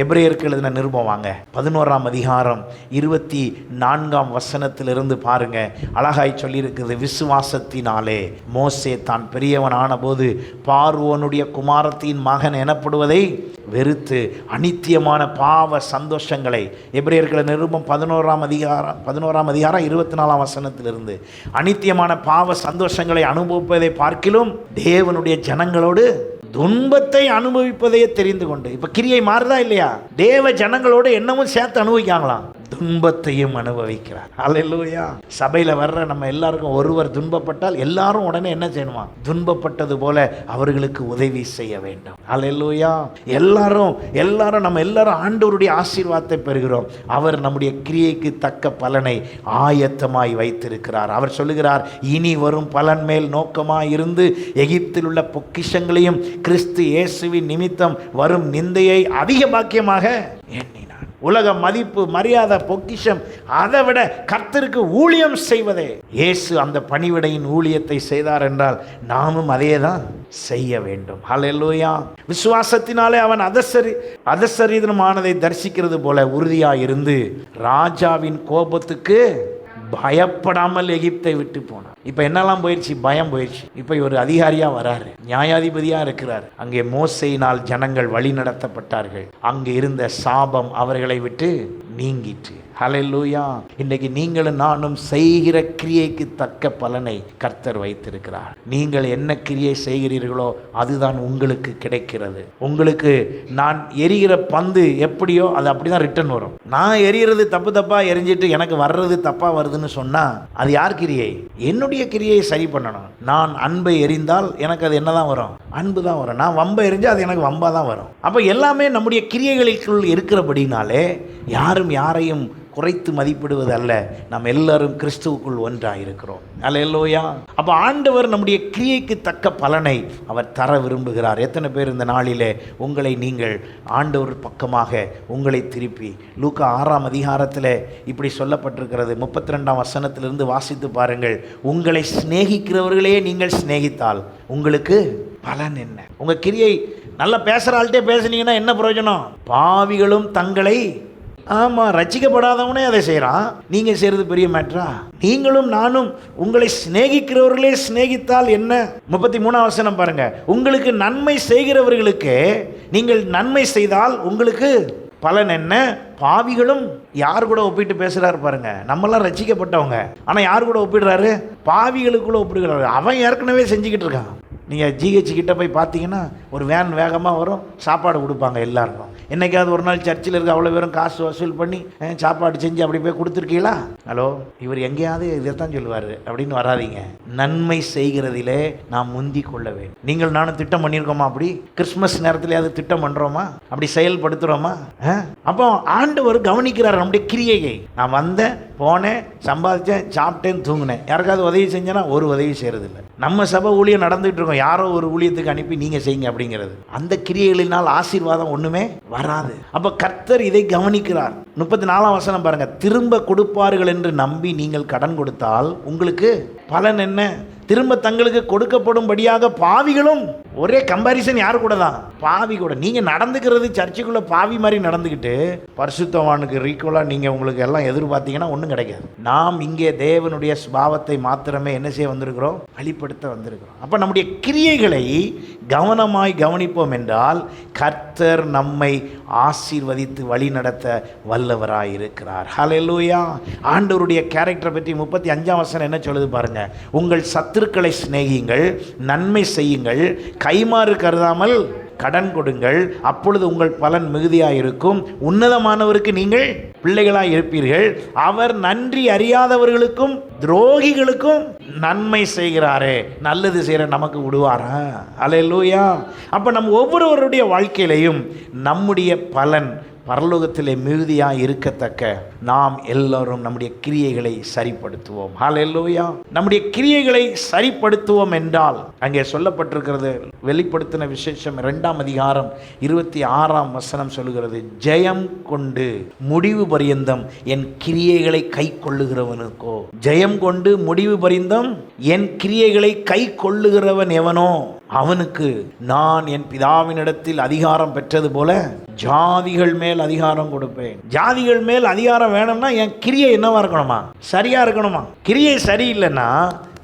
எபிரேயருக்கு எழுதின நிருபம் வாங்க, 11ஆம் அதிகாரம் 24ஆம் வசனத்திலிருந்து பாருங்க. அழகாய் சொல்லியிருக்குது. விசுவாசத்தினாலே மோசே தான் பெரியவன் ஆனபோது பார்வோனுடைய குமாரத்தின் மகன் எனப்படுவதை வெறுத்து அநித்தியமான பாவ சந்தோஷங்களை, எபிரேயர்கள் நிருபம் 11ஆம் அதிகாரம் 24ஆம் வசனத்திலிருந்து, அநித்தியமான பாவ சந்தோஷங்களை அனுபவிப்பதை பார்க்கிலும் தேவனுடைய ஜனங்களோடு துன்பத்தை அனுபவிப்பதையே தெரிந்து கொண்டு. இப்ப கிரியை மாறுதா இல்லையா? தேவ ஜனங்களோடு என்னமும் சேர்த்து அனுபவிக்காங்களாம், துன்பத்தையும் அனுபவிக்கிறார். அல்லேலூயா. சபையில் வர்ற நம்ம எல்லாருக்கும் ஒருவர் துன்பப்பட்டால் எல்லாரும் உடனே என்ன செய்யணுமா? துன்பப்பட்டது போல அவர்களுக்கு உதவி செய்ய வேண்டும். அல்லேலூயா. எல்லாரும் நம்ம எல்லாரும் ஆண்டவருடைய ஆசீர்வாதத்தை பெறுகிறோம். அவர் நம்முடைய கிரியைக்கு தக்க பலனை ஆயத்தமாய் வைத்திருக்கிறார். அவர் சொல்லுகிறார், இனி வரும் பலன் மேல் நோக்கமாய் இருந்து எகிப்தில் உள்ள பொக்கிஷங்களையும் கிறிஸ்து இயேசுவின் நிமித்தம் வரும் நிந்தையை அதிக பாக்கியமாக எண்ணினார். உலக மதிப்பு, மரியாதை, பொக்கிஷம், அதை விட கர்த்தருக்கு ஊழியம் செய்வதே. இயேசு அந்த பணிவிடையின் ஊழியத்தை செய்தார் என்றால் நாமும் அதே தான் செய்ய வேண்டும். ஹல்லேலூயா. விசுவாசத்தினாலே அவன் அதசரீதமானதை தரிசிக்கிறது போல உறுதியாக இருந்து ராஜாவின் கோபத்துக்கு பயப்படாமல் எகிப்தை விட்டு போனார். இப்போ என்னெல்லாம் போயிடுச்சு? பயம் போயிடுச்சு. இப்போ ஒரு அதிகாரியாக வராரு, நியாயாதிபதியாக இருக்கிறார். அங்கே மோசேயினால் ஜனங்கள் வழி நடத்தப்பட்டார்கள். அங்கே இருந்த சாபம் அவர்களை விட்டு நீங்கிற்று. ஹல்லேலூயா. இன்றைக்கு நீங்களும் நானும் செய்கிற கிரியைக்கு தக்க பலனை கர்த்தர் வைத்திருக்கிறார். நீங்கள் என்ன கிரியை செய்கிறீர்களோ அதுதான் உங்களுக்கு கிடைக்கிறது. உங்களுக்கு நான் எரிகிற பந்து எப்படியோ அது அப்படிதான் ரிட்டர்ன் வரும். நான் எரிகிறது தப்பாக எரிஞ்சிட்டு எனக்கு வர்றது தப்பாக வருதுன்னு சொன்னால் அது யார் கிரியை? என்னுடைய கிரியை சரி பண்ணணும். நான் அன்பை எரிந்தால் எனக்கு அது என்னதான் வரும்? அன்பு தான் வரும். நான் வம்பை எரிஞ்சால் அது எனக்கு வம்பாக தான் வரும். அப்போ எல்லாமே நம்முடைய கிரியைகளுக்குள் இருக்கிறபடினாலே யாரும் யாரையும் குறைத்து மதிப்பிடுவது அல்ல. நாம் எல்லாரும் கிறிஸ்துவுக்குள் ஒன்றாக இருக்கிறோம். அல்லேலூயா. அப்போ ஆண்டவர் நம்முடைய கிரியைக்கு தக்க பலனை அவர் தர விரும்புகிறார். எத்தனை பேர் இந்த நாளிலே உங்களை நீங்கள் ஆண்டவர் பக்கமாக உங்களை திருப்பி, லூக்கா 6ஆம் அதிகாரத்தில் இப்படி சொல்லப்பட்டிருக்கிறது. 32ஆம் வசனத்திலிருந்து வாசித்து பாருங்கள். உங்களை சிநேகிக்கிறவர்களே நீங்கள் சிநேகித்தால் உங்களுக்கு பலன் என்ன? உங்கள் கிரியை நல்லா பேசுகிற ஆள்கிட்டே பேசுனீங்கன்னா என்ன பிரயோஜனம்? பாவிகளும் தங்களை ரட்சிக்கப்படாதவனே அதை செய்கிறான். நீங்கள் செய்கிறது பெரிய மேட்டரா? நீங்களும் நானும் உங்களை சிநேகிக்கிறவர்களே சிநேகித்தால் என்ன? 33ஆம் வசனம் பாருங்க. உங்களுக்கு நன்மை செய்கிறவர்களுக்கு நீங்கள் நன்மை செய்தால் உங்களுக்கு பலன் என்ன? பாவிகளும் யார் கூட ஒப்பிட்டு பேசுகிறாரு பாருங்க. நம்மளாம் ரட்சிக்கப்பட்டவங்க, ஆனால் யார் கூட ஒப்பிடுறாரு? பாவிகளுக்குள்ள ஒப்பிடுகிறாரு. அவன் ஏற்கனவே செஞ்சுக்கிட்டு இருக்கான். நீங்கள் ஜிஹெச் கிட்ட போய் பார்த்தீங்கன்னா ஒரு வேன் வேகமாக வரும், சாப்பாடு கொடுப்பாங்க எல்லாருக்கும். என்னைக்காவது ஒரு நாள் சர்ச்சில் இருக்க அவ்வளோ பேரும் காசு வசூல் பண்ணி சாப்பாடு செஞ்சு அப்படி போய் கொடுத்துருக்கீங்களா? ஹலோ, இவர் எங்கேயாவது இதைத்தான் சொல்லுவார் அப்படின்னு வராதிங்க. நன்மை செய்கிறதிலே நாம் முந்தி கொள்ள வேண்டும். நீங்கள் நானும் திட்டம் பண்ணியிருக்கோமா? அப்படி கிறிஸ்மஸ் நேரத்திலேயாவது திட்டம் பண்ணுறோமா? அப்படி செயல்படுத்துகிறோமா? அப்போ ஆண்டவர் கவனிக்கிறார் நம்முடைய கிரியையை. நான் வந்தேன், போனேன், சம்பாதிச்சேன், சாப்பிட்டேன், தூங்கினேன். யாருக்காவது உதவி செஞ்சேன்னா ஒரு உதவி செய்கிறதில்லை. நம்ம சபை ஊழியம் நடந்துகிட்டு இருக்கோம், யாரோ ஒரு ஊழியத்துக்கு அனுப்பி நீங்கள் செய்யுங்க அப்படிங்கிறது. அந்த கிரியைகளினால் ஆசீர்வாதம் ஒன்றுமே வராது. அப்போ கர்த்தர் இதை கவனிக்கிறார். 34ஆம் வசனம் பாருங்க. திரும்ப கொடுப்பார்கள் என்று நம்பி நீங்கள் கடன் கொடுத்தால் உங்களுக்கு பலன் என்ன? திரும்ப தங்களுக்கு கொடுக்கப்படும்படியாக பாவிகளும். ஒரே கம்பாரிசன் யாரு கூட தான்? பாவி கூட. நீங்க நடந்துக்கிறது சர்ச்சுக்குள்ள பாவி மாதிரி நடந்துக்கிட்டு பரிசுத்தவானுக்கு ரீக்குவலா நீங்க உங்களுக்கு எல்லாம் எதிர்பார்த்தீங்கன்னா ஒன்றும் கிடைக்காது. நாம் இங்கே தேவனுடைய சுபாவத்தை மாத்திரமே என்ன செய்ய வந்திருக்கிறோம்? வெளிப்படுத்த வந்திருக்கிறோம். அப்ப நம்முடைய கிரியைகளை கவனமாய் கவனிப்போம் என்றால் கர்த்தர் நம்மை ஆசீர்வதித்து வழி நடத்த வல்லவராய் இருக்கிறார். ஹல்லேலூயா. ஆண்டவருடைய கேரக்டரை பற்றி 35ஆம் வசனம் என்ன சொல்லுது பாருங்க. உங்கள் சத்துருக்களை சிநேகியுங்கள், நன்மை செய்யுங்கள், கைமாறு கருதாமல் கடன் கொடுங்கள், அப்பொழுது உங்கள் பலன் மிகுதியாயிருக்கும். உன்னதமானவருக்கு நீங்கள் பிள்ளைகளாய் இருப்பீர்கள். அவர் நன்றி அறியாதவர்களுக்கும் துரோகிகளுக்கும் நன்மை செய்கிறாரே, நல்லது செய்கிற நமக்கு விடுவாரா? அல்லேலூயா. அப்போ நம்ம ஒவ்வொருவருடைய வாழ்க்கையிலையும் நம்முடைய பலன் பரலோகத்திலே மிகுதியாக இருக்கத்தக்க நாம் எல்லோரும் நம்முடைய கிரியைகளை சரிப்படுத்துவோம். ஹல்லேலூயா. நம்முடைய கிரியைகளை சரிப்படுத்துவோம் என்றால் அங்கே சொல்லப்பட்டிருக்கிறது, வெளிப்படுத்தின விசேஷம் 2ஆம் அதிகாரம் 26ஆம் வசனம் சொல்லுகிறது, ஜெயம் கொண்டு முடிவு பரியந்தம் என் கிரியைகளை கை கொள்ளுகிறவனுக்கோ. ஜெயம் கொண்டு முடிவு பரியந்தம் என் கிரியைகளை கை கொள்ளுகிறவன் எவனோ அவனுக்கு நான் என் பிதாவினிடத்தில் அதிகாரம் பெற்றது போல ஜாதிகள் மேல் அதிகாரம் கொடுப்பேன். ஜாதிகள் மேல் அதிகாரம் வேணும்னா என் கிரியை என்னவா இருக்கணுமா? சரியா இருக்கணுமா? கிரியை சரியில்லைன்னா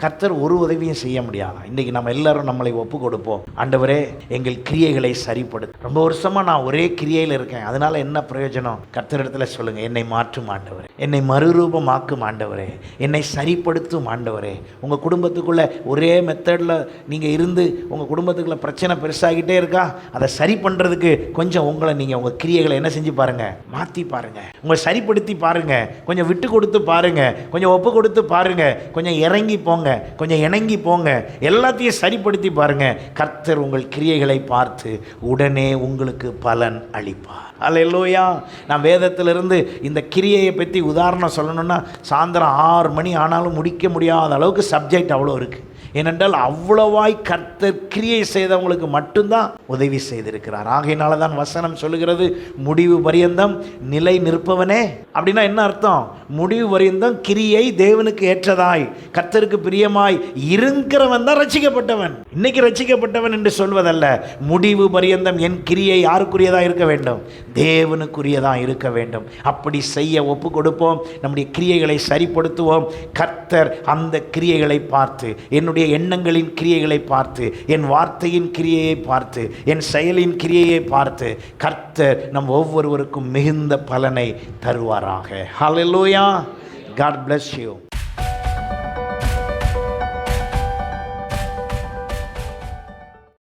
கர்த்தர் ஒரு உதவியும் செய்ய முடியாது. இன்றைக்கி நம்ம எல்லாரும் நம்மளை ஒப்பு கொடுப்போம். ஆண்டவரே, எங்கள் கிரியைகளை சரிப்படுத்து. ரொம்ப வருஷமாக நான் ஒரே கிரியையில் இருக்கேன், அதனால் என்ன பிரயோஜனம்? கர்த்தரிடத்தில் சொல்லுங்கள், என்னை மாற்றும் ஆண்டவரே, என்னை மறுரூபமாக்கும் ஆண்டவரே, என்னை சரிப்படுத்தும் ஆண்டவரே. உங்கள் குடும்பத்துக்குள்ளே ஒரே மெத்தடில் நீங்கள் இருந்து உங்கள் குடும்பத்துக்குள்ளே பிரச்சனை பெருசாகிட்டே இருக்கா? அதை சரி பண்ணுறதுக்கு கொஞ்சம் உங்களை நீங்கள் உங்கள் கிரியைகளை என்ன செஞ்சு பாருங்கள், மாற்றி பாருங்கள், உங்களை சரிப்படுத்தி பாருங்கள், கொஞ்சம் விட்டு கொடுத்து பாருங்கள், கொஞ்சம் ஒப்பு கொடுத்து பாருங்கள், கொஞ்சம் இறங்கி போங்க, கொஞ்சம் இணங்கி போங்க, எல்லாத்தையும் சரிப்படுத்தி பாருங்க. கர்த்தர் உங்கள் கிரியைகளை பார்த்து உடனே உங்களுக்கு பலன் அளிப்பார். அல்லேலூயா. நான் வேதத்திலிருந்து இந்த கிரியையை பற்றி உதாரணம் சொல்லணும்னா சாயந்தரம் 6 மணி ஆனாலும் முடிக்க முடியாத அளவுக்கு சப்ஜெக்ட் அவ்வளோ இருக்குது. ஏனென்றால் அவ்வளவாய் கர்த்தர் கிரியை செய்தவங்களுக்கு மட்டும்தான் உதவி செய்திருக்கிறார். ஆகையினால தான் வசனம் சொல்லுகிறது, முடிவு பரியந்தம் நிலை நிற்பவனே. அப்படின்னா என்ன அர்த்தம்? முடிவு பரியந்தம் கிரியை தேவனுக்கு ஏற்றதாய் கர்த்தருக்கு பிரியமாய் இருக்கிறவன் தான் ரட்சிக்கப்பட்டவன். இன்னைக்கு ரட்சிக்கப்பட்டவன் என்று சொல்வதல்ல, முடிவு பரியந்தம் என் கிரியை யாருக்குரியதாக இருக்க வேண்டும்? தேவனுக்குரியதாக இருக்க வேண்டும். அப்படி செய்ய ஒப்பு கொடுப்போம், நம்முடைய கிரியைகளை சரிப்படுத்துவோம். கர்த்தர் அந்த கிரியைகளை பார்த்து, என்னுடைய எண்ணங்களின் கிரியைகளை பார்த்து, என் வார்த்தையின் கிரியையை பார்த்து, என் செயலின் கிரியையை பார்த்து கர்த்தர் நம் ஒவ்வொருவருக்கும் மிகுந்த பலனை தருவாராக. ஹல்லேலூயா. God bless you.